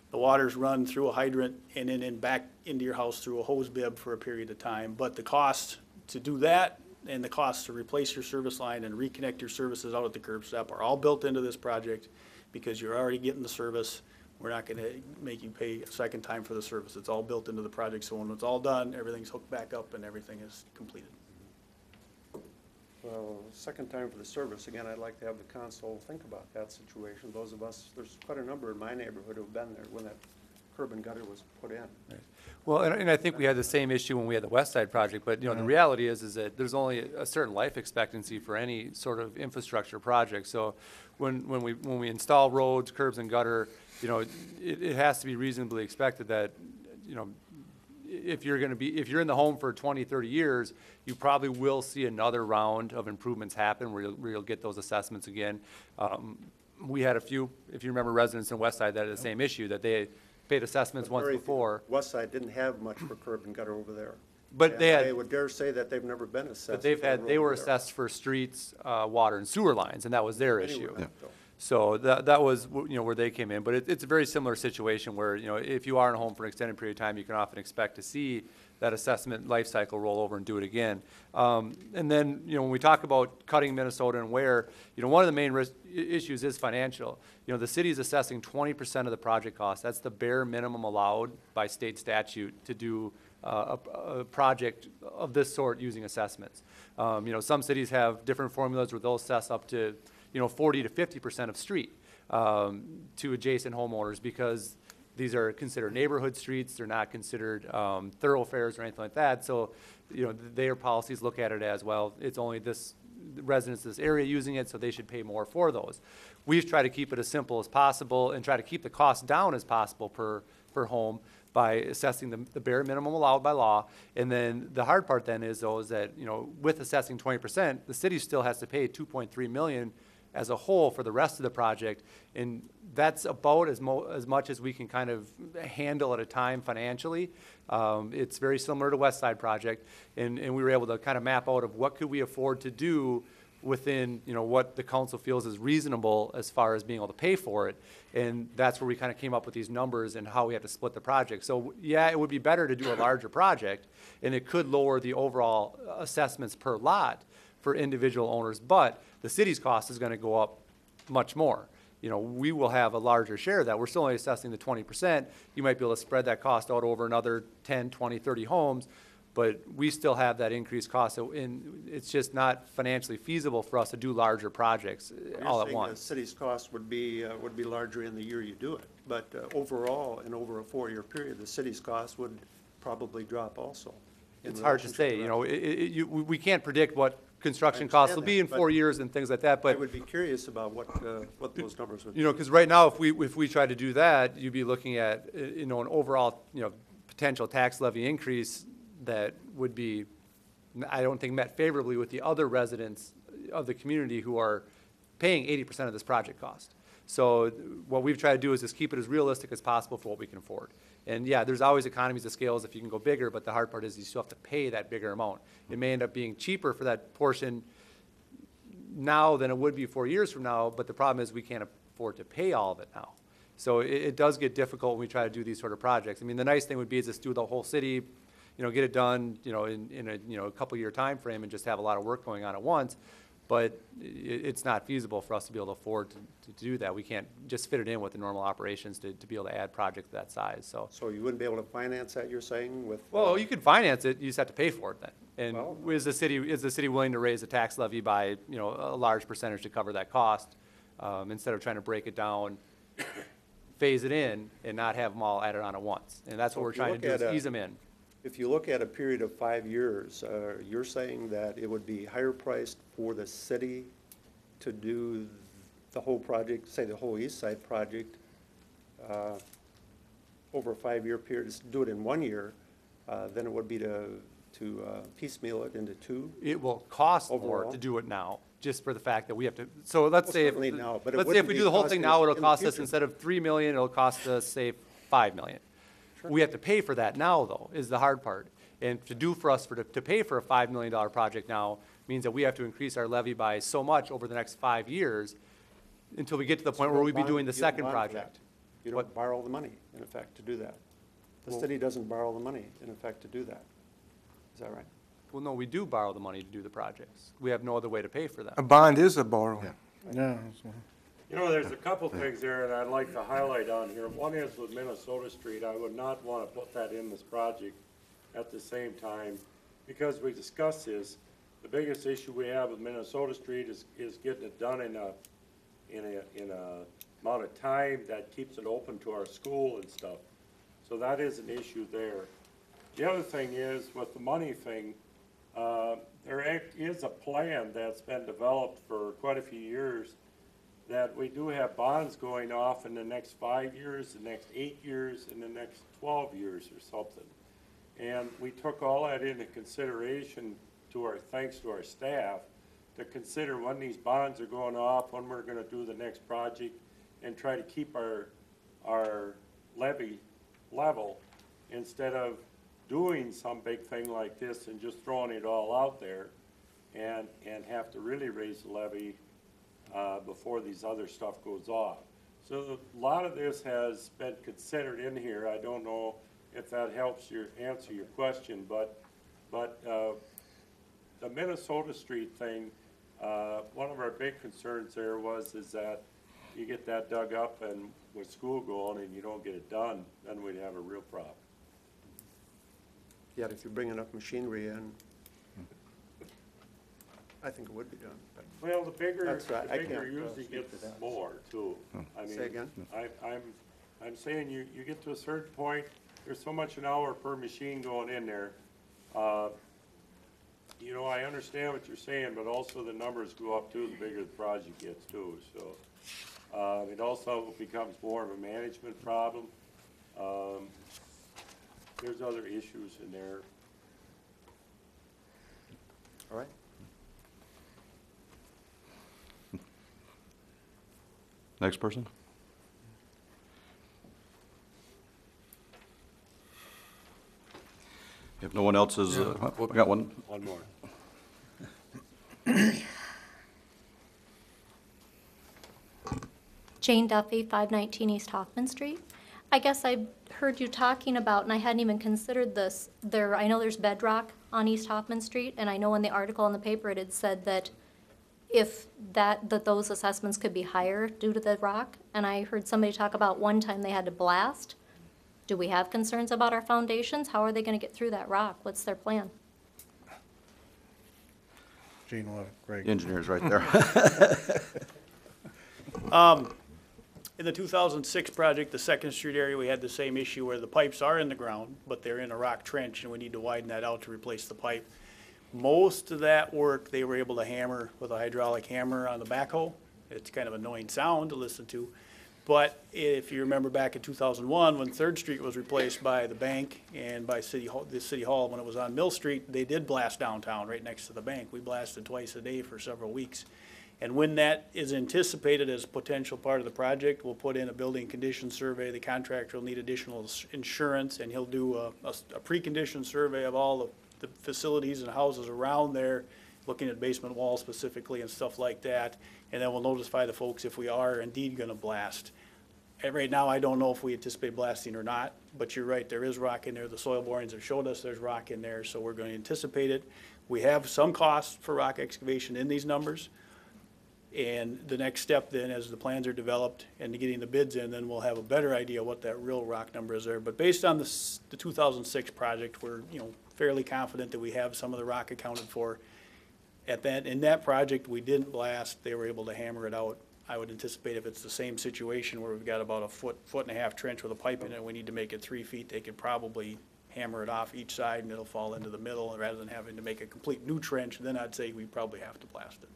The water's run through a hydrant and then back into your house through a hose bib for a period of time. But the cost to do that and the cost to replace your service line and reconnect your services out at the curb stop are all built into this project, because you're already getting the service. We're not gonna make you pay a second time for the service. It's all built into the project, so when it's all done, everything's hooked back up and everything is completed. Well, second time for the service, again, I'd like to have the council think about that situation. Those of us, there's quite a number in my neighborhood who've been there when that curb and gutter was put in. Well, and I think we had the same issue when we had the West Side project, but, you know, the reality is that there's only a certain life expectancy for any sort of infrastructure project. So when we install roads, curbs and gutter, you know, it has to be reasonably expected that, you know, if you're in the home for 20, 30 years, you probably will see another round of improvements happen where you'll get those assessments again. We had a few, if you remember, residents in West Side that had the same issue, that they paid assessments once before. West Side didn't have much for curb and gutter over there. But And they had. I would dare say that they've never been assessed. But they were assessed for streets, water and sewer lines, and that was their issue. So that was, you know, where they came in. But it's a very similar situation where, you know, if you are in a home for an extended period of time, you can often expect to see that assessment life cycle roll over and do it again. And then, you know, when we talk about cutting Minnesota and where, you know, one of the main issues is financial. You know, the city is assessing 20% of the project cost. That's the bare minimum allowed by state statute to do a project of this sort using assessments. You know, some cities have different formulas where they'll assess up to, you know, 40 to 50% of street to adjacent homeowners, because these are considered neighborhood streets. They're not considered thoroughfares or anything like that. So, you know, their policies look at it as, well, it's only this residents in this area using it, so they should pay more for those. We've tried to keep it as simple as possible and try to keep the cost down as possible per home by assessing the bare minimum allowed by law. And then the hard part then is, though, is that, you know, with assessing 20%, the city still has to pay $2.3 million as a whole for the rest of the project, and that's about as much as we can kind of handle at a time financially. It's very similar to West Side project, and we were able to kind of map out of what could we afford to do within, you know, what the council feels is reasonable as far as being able to pay for it. And that's where we kind of came up with these numbers and how we have to split the project. So, yeah, it would be better to do a larger project, and it could lower the overall assessments per lot for individual owners, but the city's cost is gonna go up much more. You know, we will have a larger share of that. We're still only assessing the 20%. You might be able to spread that cost out over another 10, 20, 30 homes, but we still have that increased cost. So it's just not financially feasible for us to do larger projects all at You're saying the once. city's cost would be larger in the year you do it, but overall, and over a 4-year period, the city's cost would probably drop also. in It's hard to relationship say, you that. know, we can't predict what construction costs will be in understand that, 4 but years and things like that, I but, would be curious about what those numbers would be. you know, because right now, if we try to do that, you'd be looking at, you know, an overall, you know, potential tax levy increase that would be, I don't think, met favorably with the other residents of the community who are paying 80% of this project cost. So what we've tried to do is just keep it as realistic as possible for what we can afford. And yeah, there's always economies of scales if you can go bigger, but the hard part is you still have to pay that bigger amount. It may end up being cheaper for that portion now than it would be 4 years from now, but the problem is we can't afford to pay all of it now. So it does get difficult when we try to do these sort of projects. I mean, the nice thing would be is just do the whole city, you know, get it done, you know, in a, you know, a couple year time frame and just have a lot of work going on at once. But it's not feasible for us to be able to afford to do that. We can't just fit it in with the normal operations to be able to add projects that size, so. So you wouldn't be able to finance that, you're saying, with? Well, you can finance it, you just have to pay for it then. And Well- is the city willing to raise the tax levy by, you know, a large percentage to cover that cost? Instead of trying to break it down, phase it in, and not have them all added on at once. And that's what So we're if you trying to look do, at is a- ease them in. If you look at a period of 5 years, you're saying that it would be higher priced for the city to do the whole project, say the whole East Side project, over a 5-year period, just do it in 1 year, than it would be to piecemeal it into 2? It will cost more Overall? to do it now, just for the fact that we have to, so let's Well, say, certainly now, but it let's say if wouldn't we be do the whole thing costing now, us it'll in the cost us, future. instead of 3 million, it'll cost us, say, 5 million. We have to pay for that now, though, is the hard part. And to pay for a $5 million project now means that we have to increase our levy by so much over the next 5 years until we get to the point where we'd be doing the second project. You don't borrow the money, in effect, to do that. The city doesn't borrow the money, in effect, to do that. Is that right? Well, no, we do borrow the money to do the projects. We have no other way to pay for A them. bond is a borrowing. Yeah. You know, there's a couple things there that I'd like to highlight on here. One is with Minnesota Street, I would not want to put that in this project at the same time, because we discussed this. The biggest issue we have with Minnesota Street is getting it done in a amount of time that keeps it open to our school and stuff. So that is an issue there. The other thing is, with the money thing, there is a plan that's been developed for quite a few years that we do have bonds going off in the next 5 years, the next 8 years, and the next 12 years or something. And we took all that into consideration thanks to our staff, to consider when these bonds are going off, when we're gonna do the next project, and try to keep our levy level instead of doing some big thing like this and just throwing it all out there and have to really raise the levy before these other stuff goes off. So a lot of this has been considered in here. I don't know if that helps answer your question, but the Minnesota Street thing, one of our big concerns there is that you get that dug up and with school going and you don't get it done, then we'd have a real problem. Yet if you bring enough machinery in, I think it would be done. But Well, the bigger, That's right. I the bigger can't, usually speak to gets that. more too. I mean, Say again? I'm saying you get to a certain point, there's so much an hour per machine going in there. You know, I understand what you're saying, but also the numbers go up too, the bigger the project gets too, so. It also becomes more of a management problem. There's other issues in there. All right. Next person? If no one else is, I got one. One more. Jane Duffy, 519 East Hoffman Street. I guess I heard you talking about, and I hadn't even considered this, I know there's bedrock on East Hoffman Street, and I know in the article in the paper it had said that if that those assessments could be higher due to the rock, and I heard somebody talk about one time they had to blast. Do we have concerns about our foundations? How are they gonna get through that rock? What's their plan? Gene, what, Greg? Engineer's right there. In the 2006 project, the Second Street area, we had the same issue where the pipes are in the ground, but they're in a rock trench, and we need to widen that out to replace the pipe. Most of that work, they were able to hammer with a hydraulic hammer on the backhoe. It's kind of annoying sound to listen to. But if you remember back in 2001, when Third Street was replaced by the bank and by the City Hall, when it was on Mill Street, they did blast downtown right next to the bank. We blasted twice a day for several weeks. And when that is anticipated as a potential part of the project, we'll put in a building condition survey. The contractor will need additional insurance, and he'll do a precondition survey of all the facilities and houses around there, looking at basement walls specifically and stuff like that. And then we'll notify the folks if we are indeed gonna blast. And right now, I don't know if we anticipate blasting or not, but you're right, there is rock in there. The soil borings have showed us there's rock in there, so we're gonna anticipate it. We have some costs for rock excavation in these numbers. And the next step then, as the plans are developed and getting the bids in, then we'll have a better idea what that real rock number is there. But based on the 2006 project, we're, fairly confident that we have some of the rock accounted for. In that project, we didn't blast, they were able to hammer it out. I would anticipate if it's the same situation where we've got about a foot and a half trench with a pipe in it, we need to make it 3 feet, they could probably hammer it off each side and it'll fall into the middle, and rather than having to make a complete new trench, then I'd say we probably have to blast it.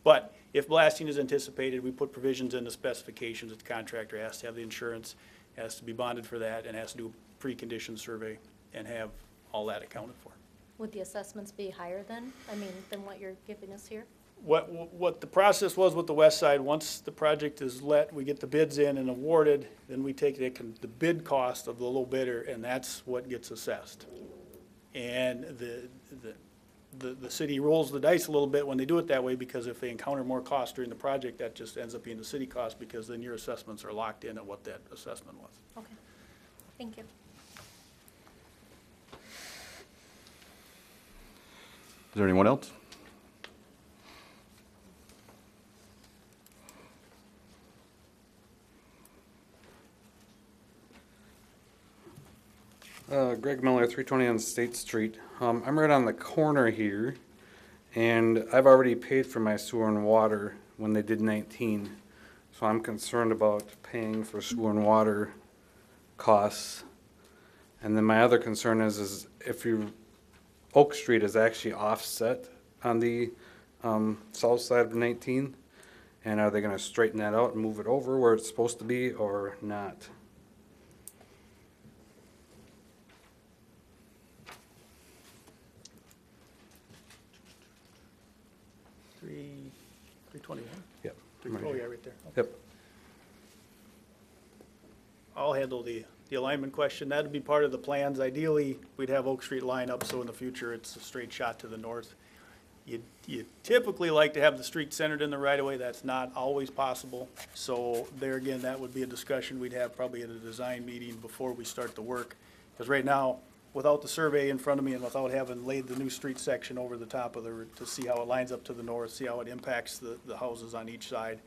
But if blasting is anticipated, we put provisions in the specifications that the contractor has to have the insurance, has to be bonded for that, and has to do a pre-condition survey and have all that accounted for. Would the assessments be higher then? Than what you're giving us here? What the process was with the west side, once the project is let, we get the bids in and awarded, then we take the bid cost of the low bidder, and that's what gets assessed. And the city rolls the dice a little bit when they do it that way, because if they encounter more cost during the project, that just ends up being the city cost, because then your assessments are locked in at what that assessment was. Okay, thank you. Is there anyone else? Greg Miller, 320 on State Street. I'm right on the corner here, and I've already paid for my sewer and water when they did 19. So I'm concerned about paying for sewer and water costs. And then my other concern is if Oak Street is actually offset on the south side of 19, and are they going to straighten that out and move it over where it's supposed to be or not? Three 21? Yep. Oh, yeah, right there. Yep. I'll handle the alignment question. That'd be part of the plans. Ideally, we'd have Oak Street line up, so in the future, it's a straight shot to the north. You typically like to have the street centered in the right-of-way. That's not always possible. So there again, that would be a discussion we'd have probably at a design meeting before we start the work. Because right now, without the survey in front of me and without having laid the new street section over the top of to see how it lines up to the north, see how it impacts the houses on each side,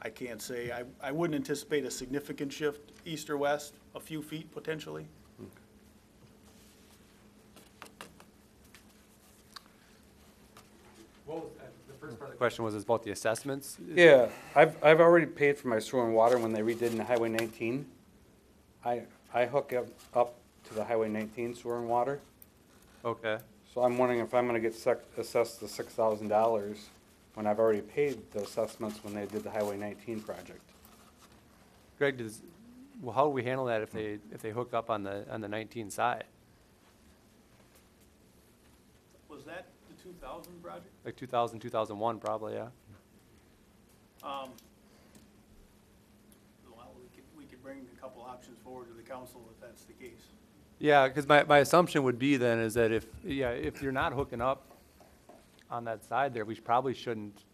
I can't say. I wouldn't anticipate a significant shift east or west, a few feet potentially. What was the first part of the question was about the assessments? Yeah, I've already paid for my sewer and water when they redid in Highway 19. I hook up to the Highway 19 sewer and water. Okay. So I'm wondering if I'm gonna get assessed the $6,000 when I've already paid the assessments when they did the Highway 19 project. Greg, how do we handle that if they hook up on the 19 side? Was that the 2000 project? Like 2000, 2001 probably, yeah. Well, we could bring a couple options forward to the council if that's the case. Yeah, because my assumption would be then is that if you're not hooking up on that side there, we probably shouldn't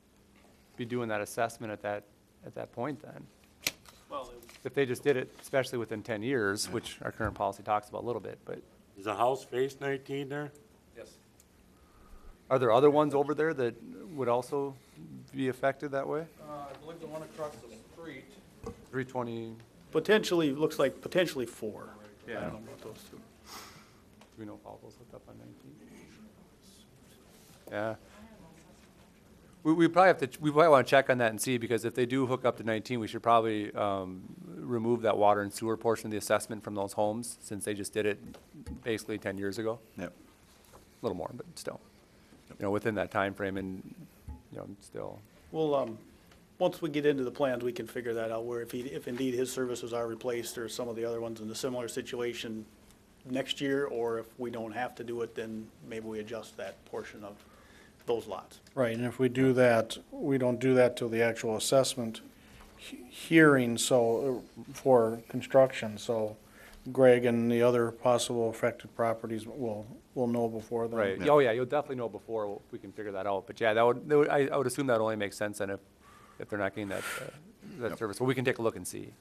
be doing that assessment at that point then. if they just did it, especially within 10 years, which our current policy talks about a little bit, but Does the house face 19 there? are there other ones over there that would also be affected that way? I believe the one across the street. 320, Potentially, looks like potentially 4. I Yeah. don't know about those two. do we know if all those hooked up on 19? Yeah. We probably have to, we probably want to check on that and see, because if they do hook up to 19, we should probably remove that water and sewer portion of the assessment from those homes, since they just did it basically 10 years ago. Yep. A little more, but still, you know, within that time frame, and, you know, still. Well, once we get into the plans, we can figure that out, where if indeed his services are replaced, or some of the other ones in a similar situation next year, or if we don't have to do it, then maybe we adjust that portion of those lots. Right, and if we do that, we don't do that till the actual assessment hearing, so, for construction, so Greg and the other possible affected properties will know before then. Right, oh yeah, you'll definitely know before we can figure that out, but yeah, that would, I would assume that only makes sense then if they're not getting that, that service, well, we can take a look and see.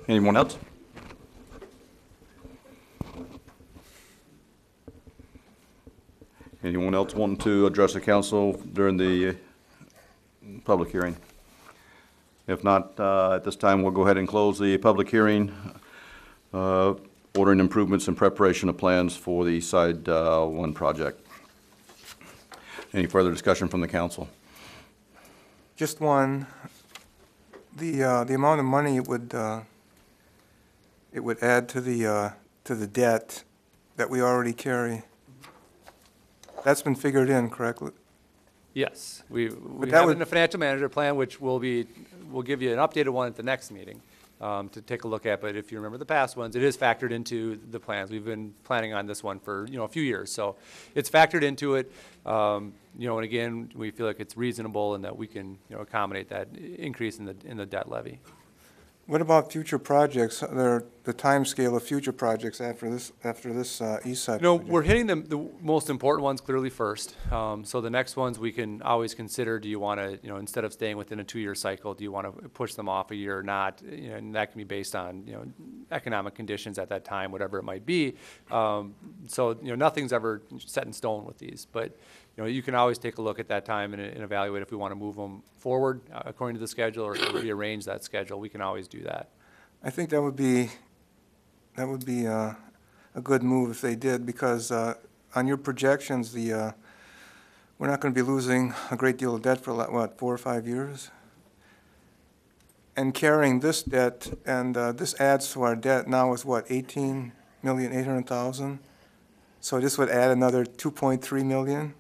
Anyone else? Anyone else wanting to address the council during the public hearing? If not, at this time, we'll go ahead and close the public hearing, ordering improvements in preparation of plans for the East Side 1 project. Any further discussion from the council? Just one, the amount of money it would add to the debt that we already carry, that's been figured in, correctly? Yes, we that have it would- in the financial manager plan, which we'll give you an updated one at the next meeting to take a look at, but if you remember the past ones, it is factored into the plans. We've been planning on this one for, a few years, so it's factored into it. And again, we feel like it's reasonable and that we can, accommodate that increase in the debt levy. What about future projects, the timescale of future projects after this East Side? project? We're hitting the most important ones clearly first. So the next ones we can always consider, do you want to, instead of staying within a 2-year cycle, do you want to push them off a year or not? And that can be based on, economic conditions at that time, whatever it might be. So, nothing's ever set in stone with these, but, you can always take a look at that time and evaluate if we want to move them forward according to the schedule or rearrange that schedule. We can always do that. I think that would be a good move if they did, because on your projections, we're not going to be losing a great deal of debt for, 4 or 5 years? And carrying this debt, and this adds to our debt now is what, 18,800,000? So this would add another 2.3 million?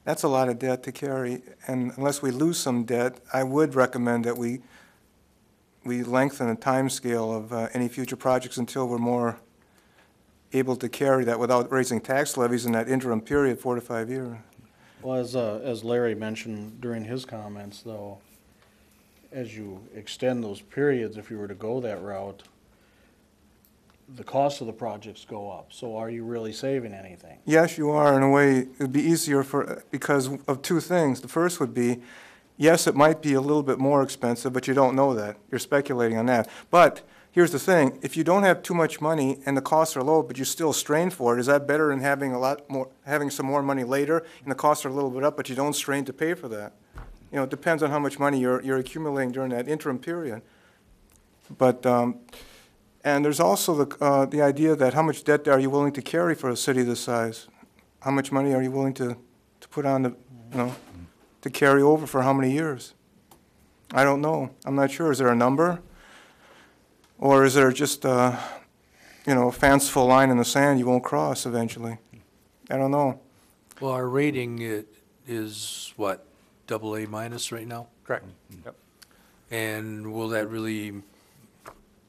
That's a lot of debt to carry, and unless we lose some debt, I would recommend that we lengthen the timescale of any future projects until we're more able to carry that without raising tax levies in that interim period, 4 to 5 years. Well, as Larry mentioned during his comments, though, as you extend those periods, if you were to go that route, the cost of the projects go up. So are you really saving anything? Yes, you are, in a way. It'd be easier because of two things. The first would be, yes, it might be a little bit more expensive, but you don't know that. You're speculating on that. But here's the thing. If you don't have too much money and the costs are low, but you still strain for it, is that better than having some more money later and the costs are a little bit up, but you don't strain to pay for that? It depends on how much money you're accumulating during that interim period. But and there's also the idea that how much debt are you willing to carry for a city this size? How much money are you willing to put on to carry over for how many years? I don't know. I'm not sure. Is there a number? Or is there just a fanciful line in the sand you won't cross eventually? I don't know. Well, our rating is what, AA minus right now? Correct. Yep. And will that really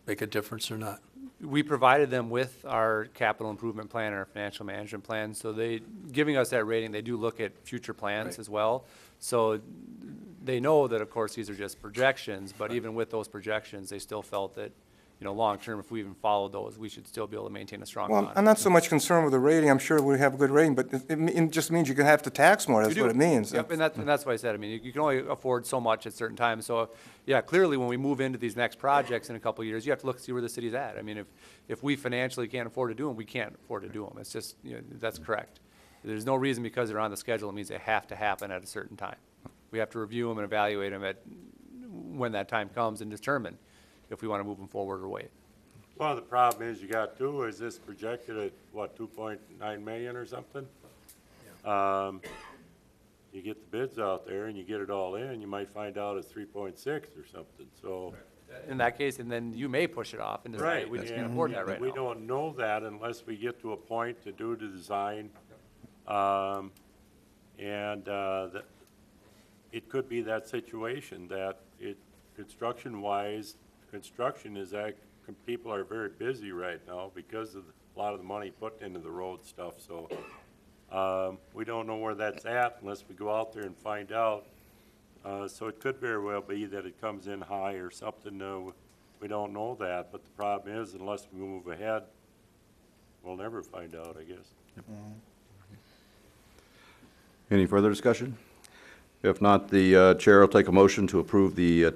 make a difference or not? We provided them with our capital improvement plan and our financial management plan, so giving us that rating, they do look at future plans as well. So they know that, of course, these are just projections, but even with those projections, they still felt that, long-term, if we even followed those, we should still be able to maintain a strong Well, bond. I'm not so much concerned with the rating. I'm sure we have a good rating, but it just means you're gonna have to tax more. That's You what do. it means. Yep, and that's what I said. I mean, you can only afford so much at certain times. So, yeah, clearly, when we move into these next projects in a couple of years, you have to look, see where the city's at. I mean, if we financially can't afford to do them, we can't afford to do them. It's just, that's correct. There's no reason because they're on the schedule, it means they have to happen at a certain time. We have to review them and evaluate them when that time comes and determine if we want to move them forward or wait. Well, the problem is you got two, is this projected at, what, 2.9 million or something? You get the bids out there and you get it all in, you might find out it's 3.6 or something, so. In that case, and then you may push it off and decide we just can't afford that right now. We don't know that unless we get to a point to do the design. It could be that situation that construction-wise, people are very busy right now because of a lot of the money put into the road stuff, so we don't know where that's at unless we go out there and find out. So it could very well be that it comes in high or something. We don't know that, but the problem is unless we move ahead, we'll never find out, I guess. Any further discussion? If not, the chair will take a motion to approve the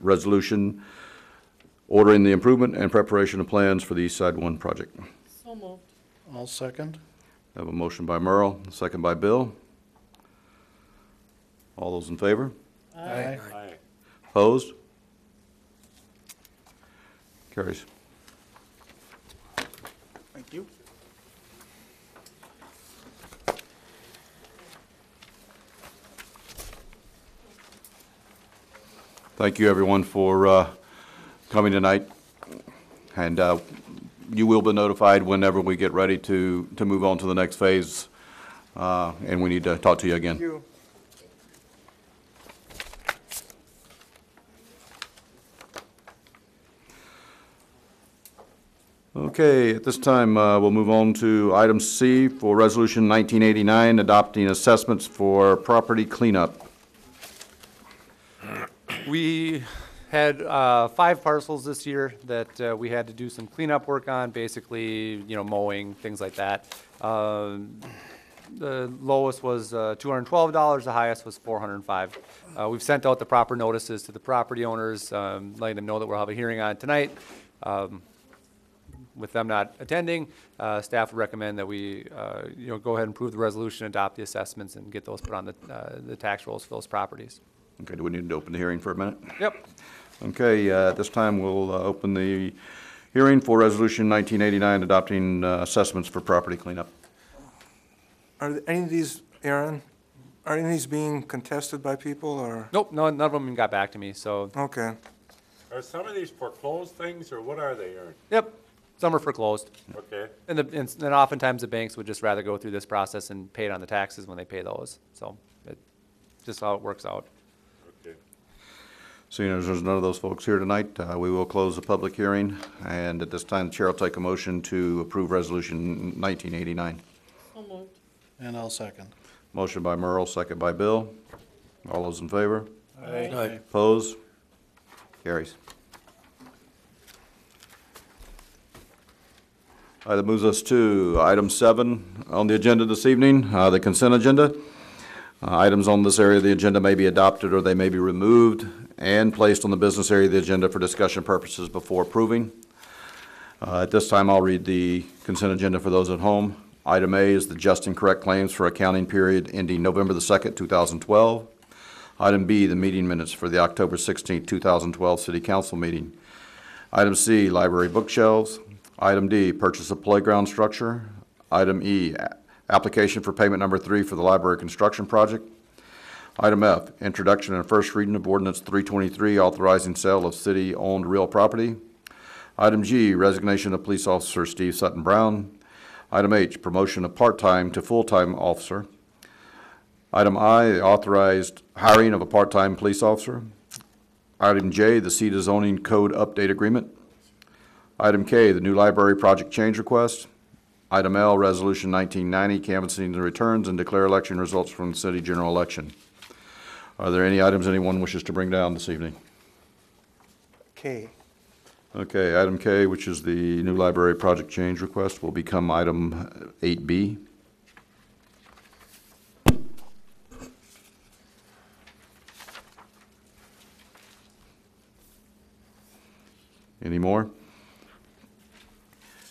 resolution ordering the improvement and preparation of plans for the East Side 1 project. So moved. I'll second. I have a motion by Merle, a second by Bill. All those in favor? Aye. Aye. Opposed? Carries. Thank you. Thank you, everyone, for coming tonight. And you will be notified whenever we get ready to move on to the next phase. And we need to talk to you again. Thank you. Okay, at this time, we'll move on to item C for Resolution 1989, adopting assessments for property cleanup. We had 5 parcels this year that we had to do some cleanup work on, basically, mowing, things like that. The lowest was $212, the highest was $405. We've sent out the proper notices to the property owners, letting them know that we'll have a hearing on it tonight. With them not attending, staff would recommend that we, go ahead and approve the resolution, adopt the assessments, and get those put on the tax rolls for those properties. Okay, do we need to open the hearing for a minute? Yep. Okay, at this time, we'll open the hearing for Resolution 1989, adopting assessments for property cleanup. Are any of these, Aaron, are any of these being contested by people, or? Nope, none of them even got back to me, so. Okay. Are some of these foreclosed things, or what are they, Aaron? Yep, some are foreclosed. Okay. And then oftentimes the banks would just rather go through this process and pay it on the taxes when they pay those. So it's just how it works out. Okay. Seeing as there's none of those folks here tonight, we will close the public hearing. And at this time, the chair will take a motion to approve Resolution 1989. So moved. And I'll second. Motion by Merle, second by Bill. All those in favor? Aye. Opposed? Carries. That moves us to item 7 on the agenda this evening, the consent agenda. Items on this area of the agenda may be adopted or they may be removed and placed on the business area of the agenda for discussion purposes before approving. At this time, I'll read the consent agenda for those at home. Item A is the just and correct claims for accounting period ending November the 2nd, 2012. Item B, the meeting minutes for the October 16th, 2012 City Council meeting. Item C, library bookshelves. Item D, purchase of playground structure. Item E, application for payment number 3 for the library construction project. Item F, introduction and first reading of ordinance 323, authorizing sale of city-owned real property. Item G, resignation of police officer Steve Sutton Brown. Item H, promotion of part-time to full-time officer. Item I, the authorized hiring of a part-time police officer. Item J, the CEDA zoning code update agreement. Item K, the new library project change request. Item L, resolution 1990, canvassing the returns and declare election results from the city general election. Are there any items anyone wishes to bring down this evening? K. Okay, item K, which is the new library project change request, will become item 8B. Any more?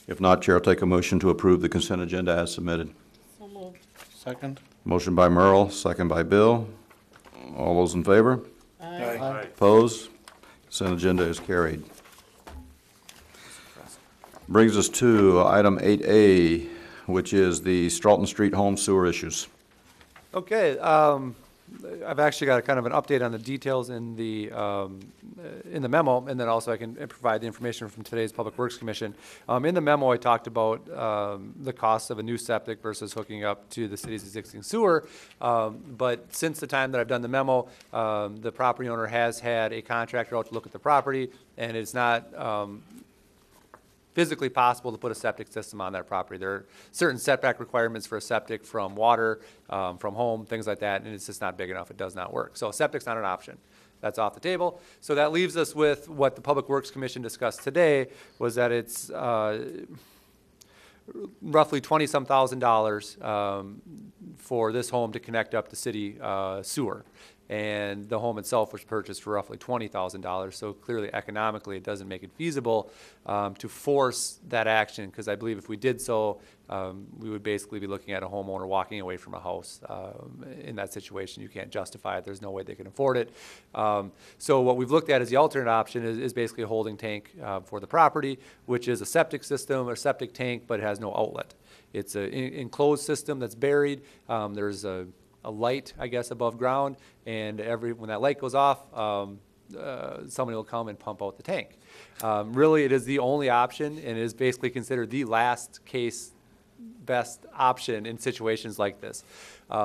If not, Chair will take a motion to approve the consent agenda as submitted. Second? Motion by Merle, second by Bill. All those in favor? Aye. Opposed? Consent agenda is carried. Brings us to item 8A, which is the Stroughton Street home sewer issues. Okay, I've actually got a kind of an update on the details in the memo, and then also I can provide the information from today's Public Works Commission. In the memo, I talked about the cost of a new septic versus hooking up to the city's existing sewer. But since the time that I've done the memo, the property owner has had a contractor out to look at the property, and it's not physically possible to put a septic system on that property. There are certain setback requirements for a septic from water, from home, things like that, and it's just not big enough. It does not work. So septic's not an option. That's off the table. So that leaves us with what the Public Works Commission discussed today, was that it's roughly $20-some thousand for this home to connect up to city sewer. And the home itself was purchased for roughly $20,000. So clearly, economically, it doesn't make it feasible to force that action, because I believe if we did so, we would basically be looking at a homeowner walking away from a house. In that situation, you can't justify it. There's no way they can afford it. So what we've looked at as the alternate option is basically a holding tank for the property, which is a septic system or septic tank, but it has no outlet. It's an enclosed system that's buried. There's a light, I guess, above ground, and when that light goes off, somebody will come and pump out the tank. Really, it is the only option, and it is basically considered the last case best option in situations like this.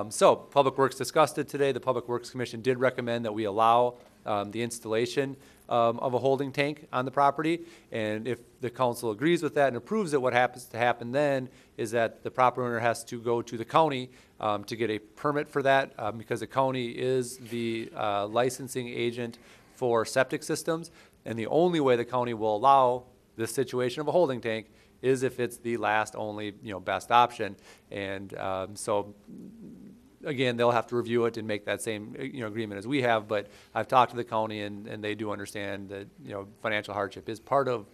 So Public Works discussed it today. The Public Works Commission did recommend that we allow the installation of a holding tank on the property, and if the council agrees with that and approves it, what happens to happen then is that the property owner has to go to the county to get a permit for that, because the county is the licensing agent for septic systems, and the only way the county will allow this situation of a holding tank is if it's the last only best option. And so again, they'll have to review it and make that same agreement as we have, but I've talked to the county, and they do understand that financial hardship is part of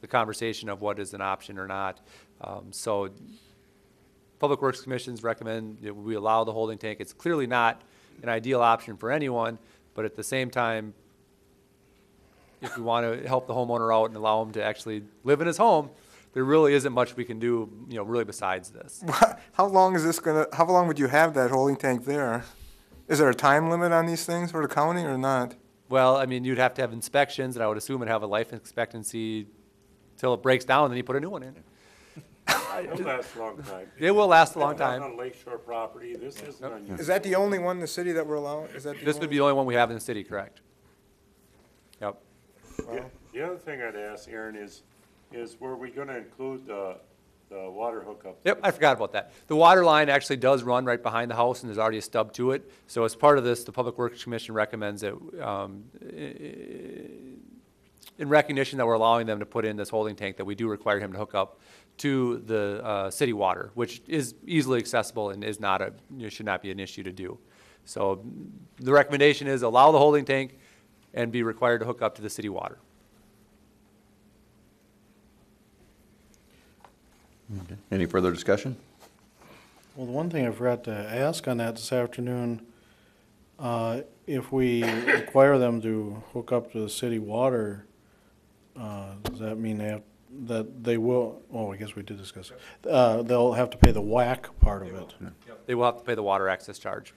the conversation of what is an option or not. So Public Works Commissions recommend that we allow the holding tank. It's clearly not an ideal option for anyone, but at the same time, if we want to help the homeowner out and allow him to actually live in his home, there really isn't much we can do, really besides this. How long would you have that holding tank there? Is there a time limit on these things for the county or not? Well, I mean, you'd have to have inspections, and I would assume it'd have a life expectancy till it breaks down, and then you put a new one in it. It'll last a long time. It will last a long time. On lakeshore property, this isn't unusual. Is that the only one in the city that we're allowing? This would be the only one we have in the city, correct? Yep. The other thing I'd ask, Aaron, is were we gonna include the water hookup? Yep, I forgot about that. The water line actually does run right behind the house, and there's already a stub to it. So as part of this, the Public Works Commission recommends that, in recognition that we're allowing them to put in this holding tank, that we do require him to hook up to the city water, which is easily accessible and is not should not be an issue to do. So the recommendation is allow the holding tank and be required to hook up to the city water. Okay. Any further discussion? Well, the one thing I forgot to ask on that this afternoon, if we require them to hook up to the city water, does that mean that they will, I guess we did discuss it. They'll have to pay the WAC part of it. They will have to pay the water access charge.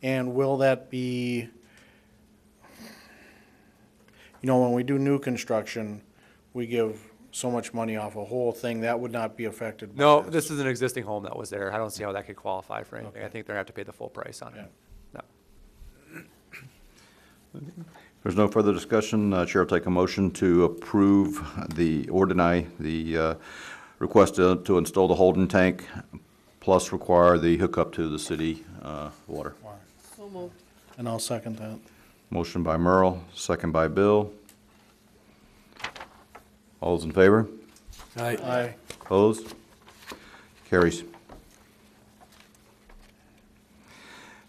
And will that be, when we do new construction, we give so much money off a whole thing, that would not be affected by No, this is an existing home that was there. I don't see how that could qualify for anything. Okay. I think they're gonna have to pay the full price on it. No. If there's no further discussion, Chair will take a motion to approve or deny the request to install the holding tank, plus require the hookup to the city water. And I'll second that. Motion by Merle, second by Bill. All those in favor? Aye. Opposed? Carries.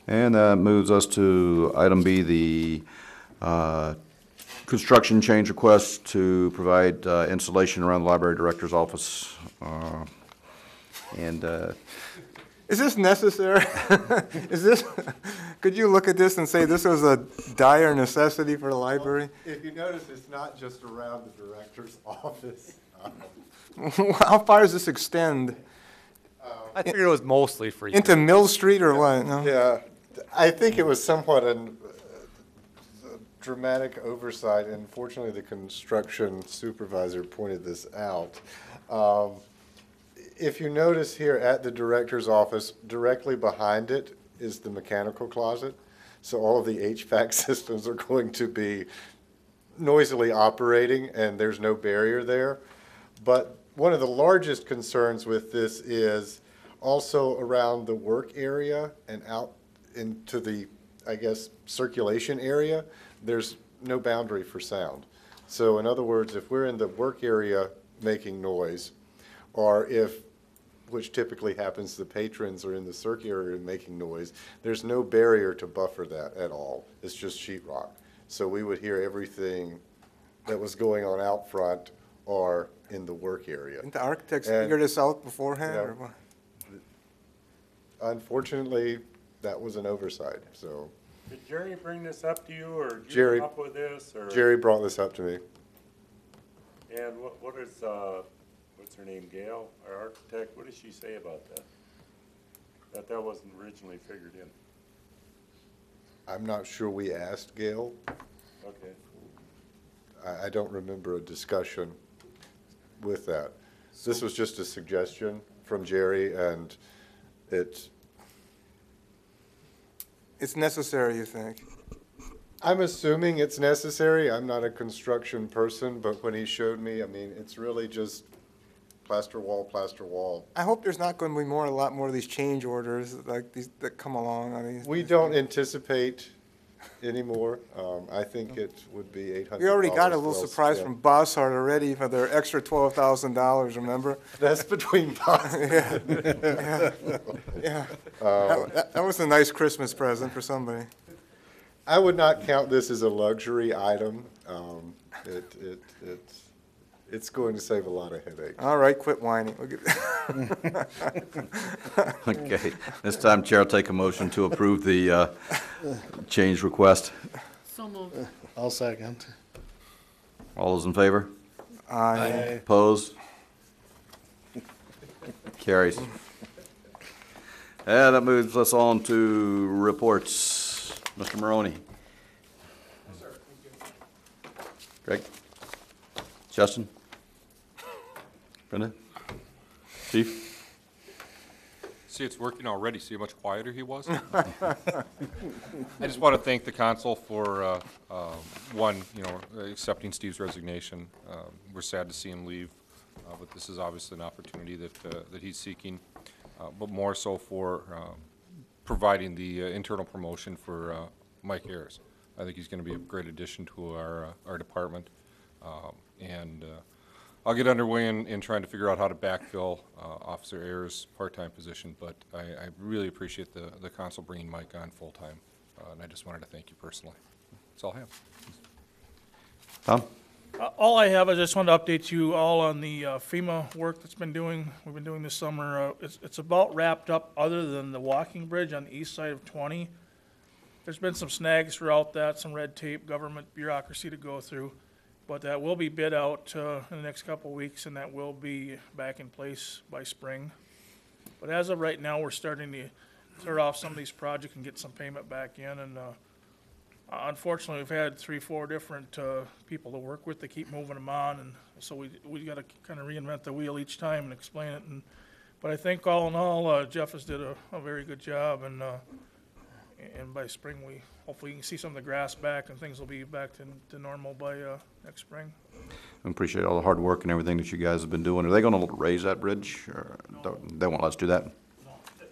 And that moves us to item B, the construction change request to provide insulation around the library director's office. And Is this necessary? Is this, could you look at this and say this was a dire necessity for the library? If you notice, it's not just around the director's office. How far does this extend? I figured it was mostly for you. Into Mill Street or what? No? Yeah, I think it was somewhat a dramatic oversight, and fortunately, the construction supervisor pointed this out. If you notice here at the director's office, directly behind it is the mechanical closet. So all of the HVAC systems are going to be noisily operating, and there's no barrier there. But one of the largest concerns with this is also around the work area and out into the, I guess, circulation area. There's no boundary for sound. So in other words, if we're in the work area making noise, or if, which typically happens, the patrons are in the circ area making noise, there's no barrier to buffer that at all. It's just sheetrock. So we would hear everything that was going on out front or in the work area. Didn't the architects figure this out beforehand? Yeah. Or what? Unfortunately, that was an oversight, so. Did Jerry bring this up to you, or did you Jerry- come up with this, or? Jerry brought this up to me. And what is, what's her name, Gail, our architect, what did she say about that? That wasn't originally figured in. I'm not sure we asked Gail. Okay. I don't remember a discussion with that. This was just a suggestion from Jerry, and It's necessary, you think? I'm assuming it's necessary. I'm not a construction person, but when he showed me, I mean, it's really just plaster wall, plaster wall. I hope there's not going to be a lot more of these change orders like these that come along. I mean, We don't anticipate anymore. I think it would be $800. we already got a little well surprise spent. from Bossart already for their extra $12,000. Remember? That's between us. Yeah, yeah, yeah. That was a nice Christmas present for somebody. I would not count this as a luxury item. It's going to save a lot of headaches. All right, quit whining. Look at Okay, this time Chair will take a motion to approve the change request. So moved. I'll second. All those in favor? Aye. Opposed? Carries. And that moves us on to reports. Mr. Maroney. Greg? Justin? Brenda? Chief? See, it's working already. See how much quieter he was? I just want to thank the council for, one, accepting Steve's resignation. We're sad to see him leave, but this is obviously an opportunity that he's seeking, but more so for providing the internal promotion for Mike Ayers. I think he's going to be a great addition to our department. And I'll get underway in trying to figure out how to backfill Officer Ayers' part-time position, but I really appreciate the council bringing Mike on full-time, and I just wanted to thank you personally. That's all I have. Tom? All I have, I just wanted to update you all on the FEMA work we've been doing this summer. It's about wrapped up, other than the walking bridge on the east side of 20. There's been some snags throughout that, some red tape, government bureaucracy to go through. But that will be bid out in the next couple of weeks, and that will be back in place by spring. But as of right now, we're starting to clear off some of these projects and get some payment back in. And unfortunately, we've had 3-4 different people to work with to keep moving them on, and so we got to kind of reinvent the wheel each time and explain it. But I think all in all, Jeff has did a very good job, and by spring, we hopefully can see some of the grass back, and things will be back to normal by next spring. I appreciate all the hard work and everything that you guys have been doing. Are they going to raise that bridge, or they won't let us do that? No,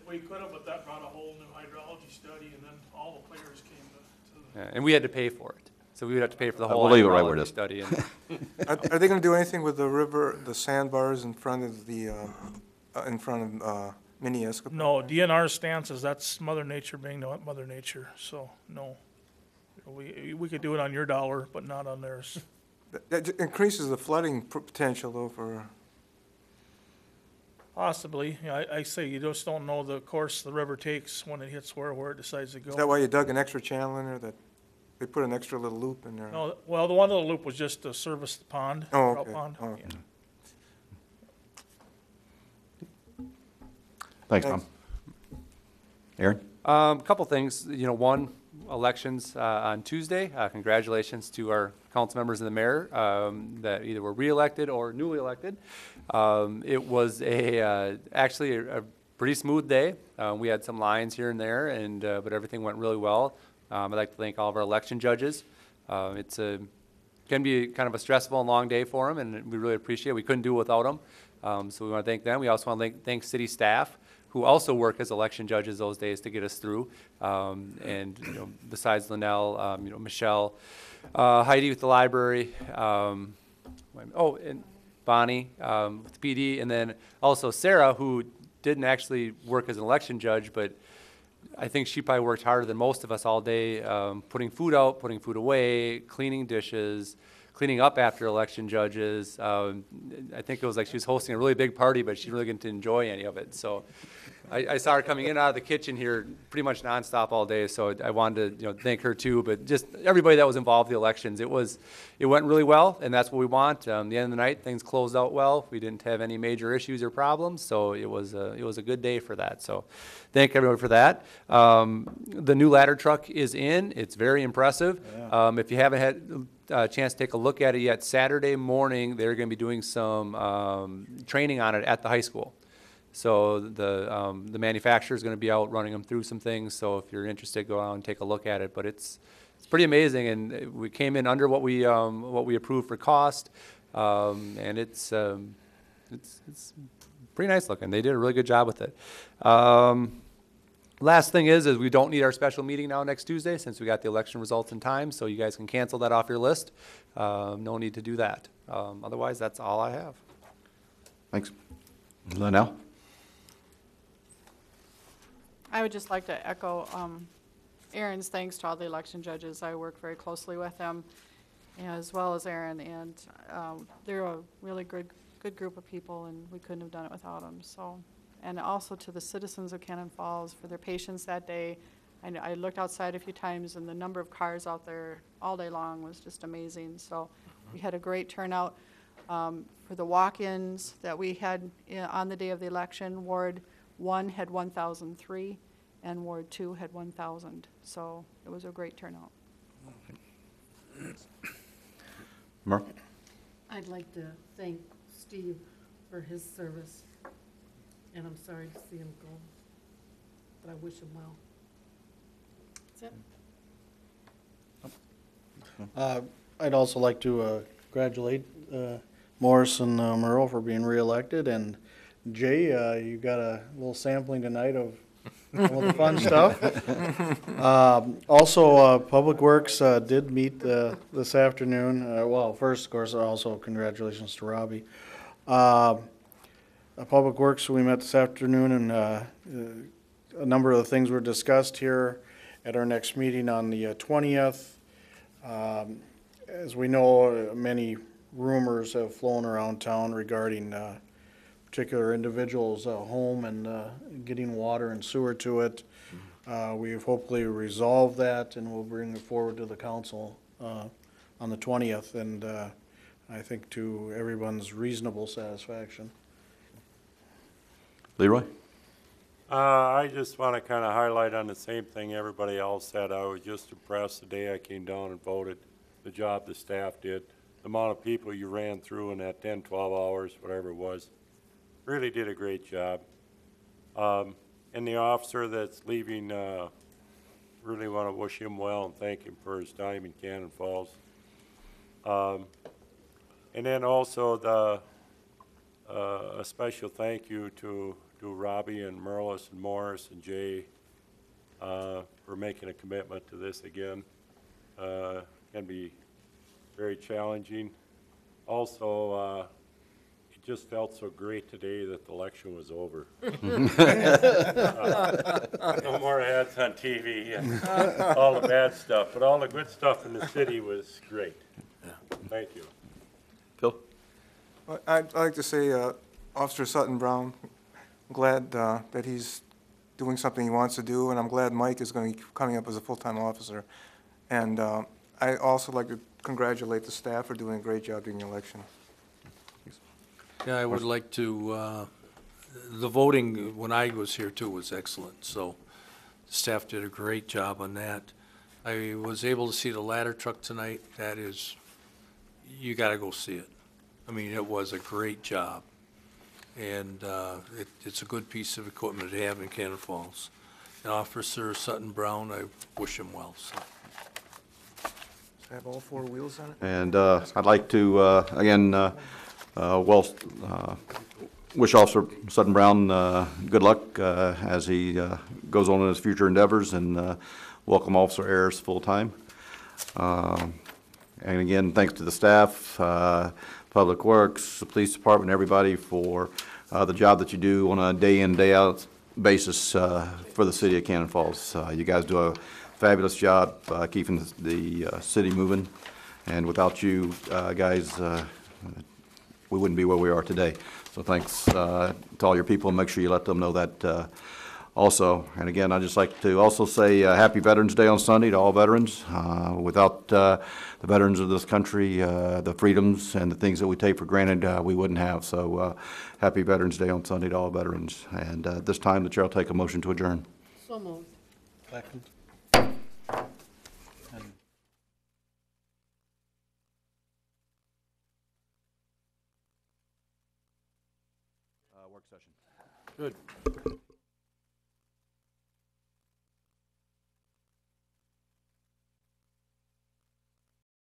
we could have, but that brought a whole new hydrology study, and then all the players came to Yeah, and we had to pay for it. So we would have to pay for the We'll whole leave it right where it hydrology is. study. Are they gonna do anything with the river, the sandbars in front of the, Mini Escapade? No, DNR stance is that's Mother Nature being Mother Nature, so no. We could do it on your dollar, but not on theirs. That increases the flooding potential though for, Possibly. Yeah, I say you just don't know the course the river takes when it hits where it decides to go. is that why you dug an extra channel in there, that they put an extra little loop in there? No, well, the one little loop was just to service the pond, Oh, trout okay. pond. Oh, okay. Yeah. Thanks, Tom. Aaron? A couple things, one, elections on Tuesday. Congratulations to our council members and the mayor that either were reelected or newly elected. It was actually a pretty smooth day. We had some lines here and there, but everything went really well. I'd like to thank all of our election judges. It's can be kind of a stressful and long day for them, and we really appreciate it. We couldn't do it without them, so we want to thank them. We also want to thank city staff, who also work as election judges those days to get us through. And besides Linnell, Michelle, Heidi with the library, and Bonnie with the PD, and then also Sarah, who didn't actually work as an election judge, but I think she probably worked harder than most of us all day, putting food out, putting food away, cleaning dishes, cleaning up after election judges. I think it was like she was hosting a really big party, but she really didn't enjoy any of it. So I saw her coming in and out of the kitchen here pretty much nonstop all day. So I wanted to thank her too, but just everybody that was involved in the elections. It went really well, and that's what we want. The end of the night, things closed out well. We didn't have any major issues or problems, so it was a good day for that. So thank everybody for that. The new ladder truck is in. It's very impressive. Yeah. If you haven't had a chance to take a look at it yet, Saturday morning they're going to be doing some training on it at the high school. So the manufacturer is going to be out running them through some things. So if you're interested, go out and take a look at it. But it's pretty amazing, and we came in under what we approved for cost, and it's pretty nice looking. They did a really good job with it. Last thing is we don't need our special meeting now next Tuesday since we got the election results in time, so you guys can cancel that off your list. No need to do that. Otherwise, that's all I have. Thanks. Linnell? I would just like to echo Aaron's thanks to all the election judges. I work very closely with them, as well as Aaron, and they're a really good group of people, and we couldn't have done it without them. So, and also to the citizens of Cannon Falls for their patience that day. I looked outside a few times, and the number of cars out there all day long was just amazing. So we had a great turnout. For the walk-ins that we had on the day of the election, Ward 1 had 1,003, and Ward 2 had 1,000. So it was a great turnout. Merle? I'd like to thank Steve for his service, and I'm sorry to see him go, but I wish him well. That's it. I'd also like to congratulate Morris and Merle for being reelected, and Jay, you got a little sampling tonight of all the fun stuff. Also, Public Works did meet this afternoon. Well, first, of course, also congratulations to Robbie. Public Works, we met this afternoon, and a number of the things were discussed here at our next meeting on the 20th. As we know, many rumors have flown around town regarding particular individuals' home and getting water and sewer to it. We've hopefully resolved that, and we'll bring it forward to the council on the 20th, and I think to everyone's reasonable satisfaction. Leroy? I just want to kind of highlight on the same thing everybody else said. I was just impressed the day I came down and voted, the job the staff did, the amount of people you ran through in that 10, 12 hours, whatever it was. Really did a great job. And the officer that's leaving, really want to wish him well and thank him for his time in Cannon Falls. And then also a special thank you to Robbie and Merlis and Morris and Jay for making a commitment to this again. can be very challenging. Also, it just felt so great today that the election was over. No more ads on TV and all the bad stuff, but all the good stuff in the city was great. Thank you. Phil? I'd like to say, Officer Sutton Brown, I'm glad that he's doing something he wants to do, and I'm glad Mike is going to be coming up as a full-time officer. And I also like to congratulate the staff for doing a great job during the election. Yeah, I would like to, the voting when I was here too was excellent, so the staff did a great job on that. I was able to see the ladder truck tonight. That is, you gotta go see it. I mean, it was a great job. And it's a good piece of equipment to have in Cannon Falls. And Officer Sutton Brown, I wish him well, so. Does it have all four wheels on it? And I'd like to, again, wish Officer Sutton Brown good luck as he goes on in his future endeavors, and welcome Officer Ayers full-time. And again, thanks to the staff, Public Works, the Police Department, everybody for the job that you do on a day-in, day-out basis for the city of Cannon Falls. You guys do a fabulous job keeping the city moving, and without you guys, we wouldn't be where we are today. So thanks to all your people, and make sure you let them know that also. And again, I'd just like to also say Happy Veterans Day on Sunday to all veterans. Without the veterans of this country, the freedoms and the things that we take for granted, we wouldn't have. So Happy Veterans Day on Sunday to all veterans. And at this time, the chair will take a motion to adjourn. So moved. Second. Work session. Good.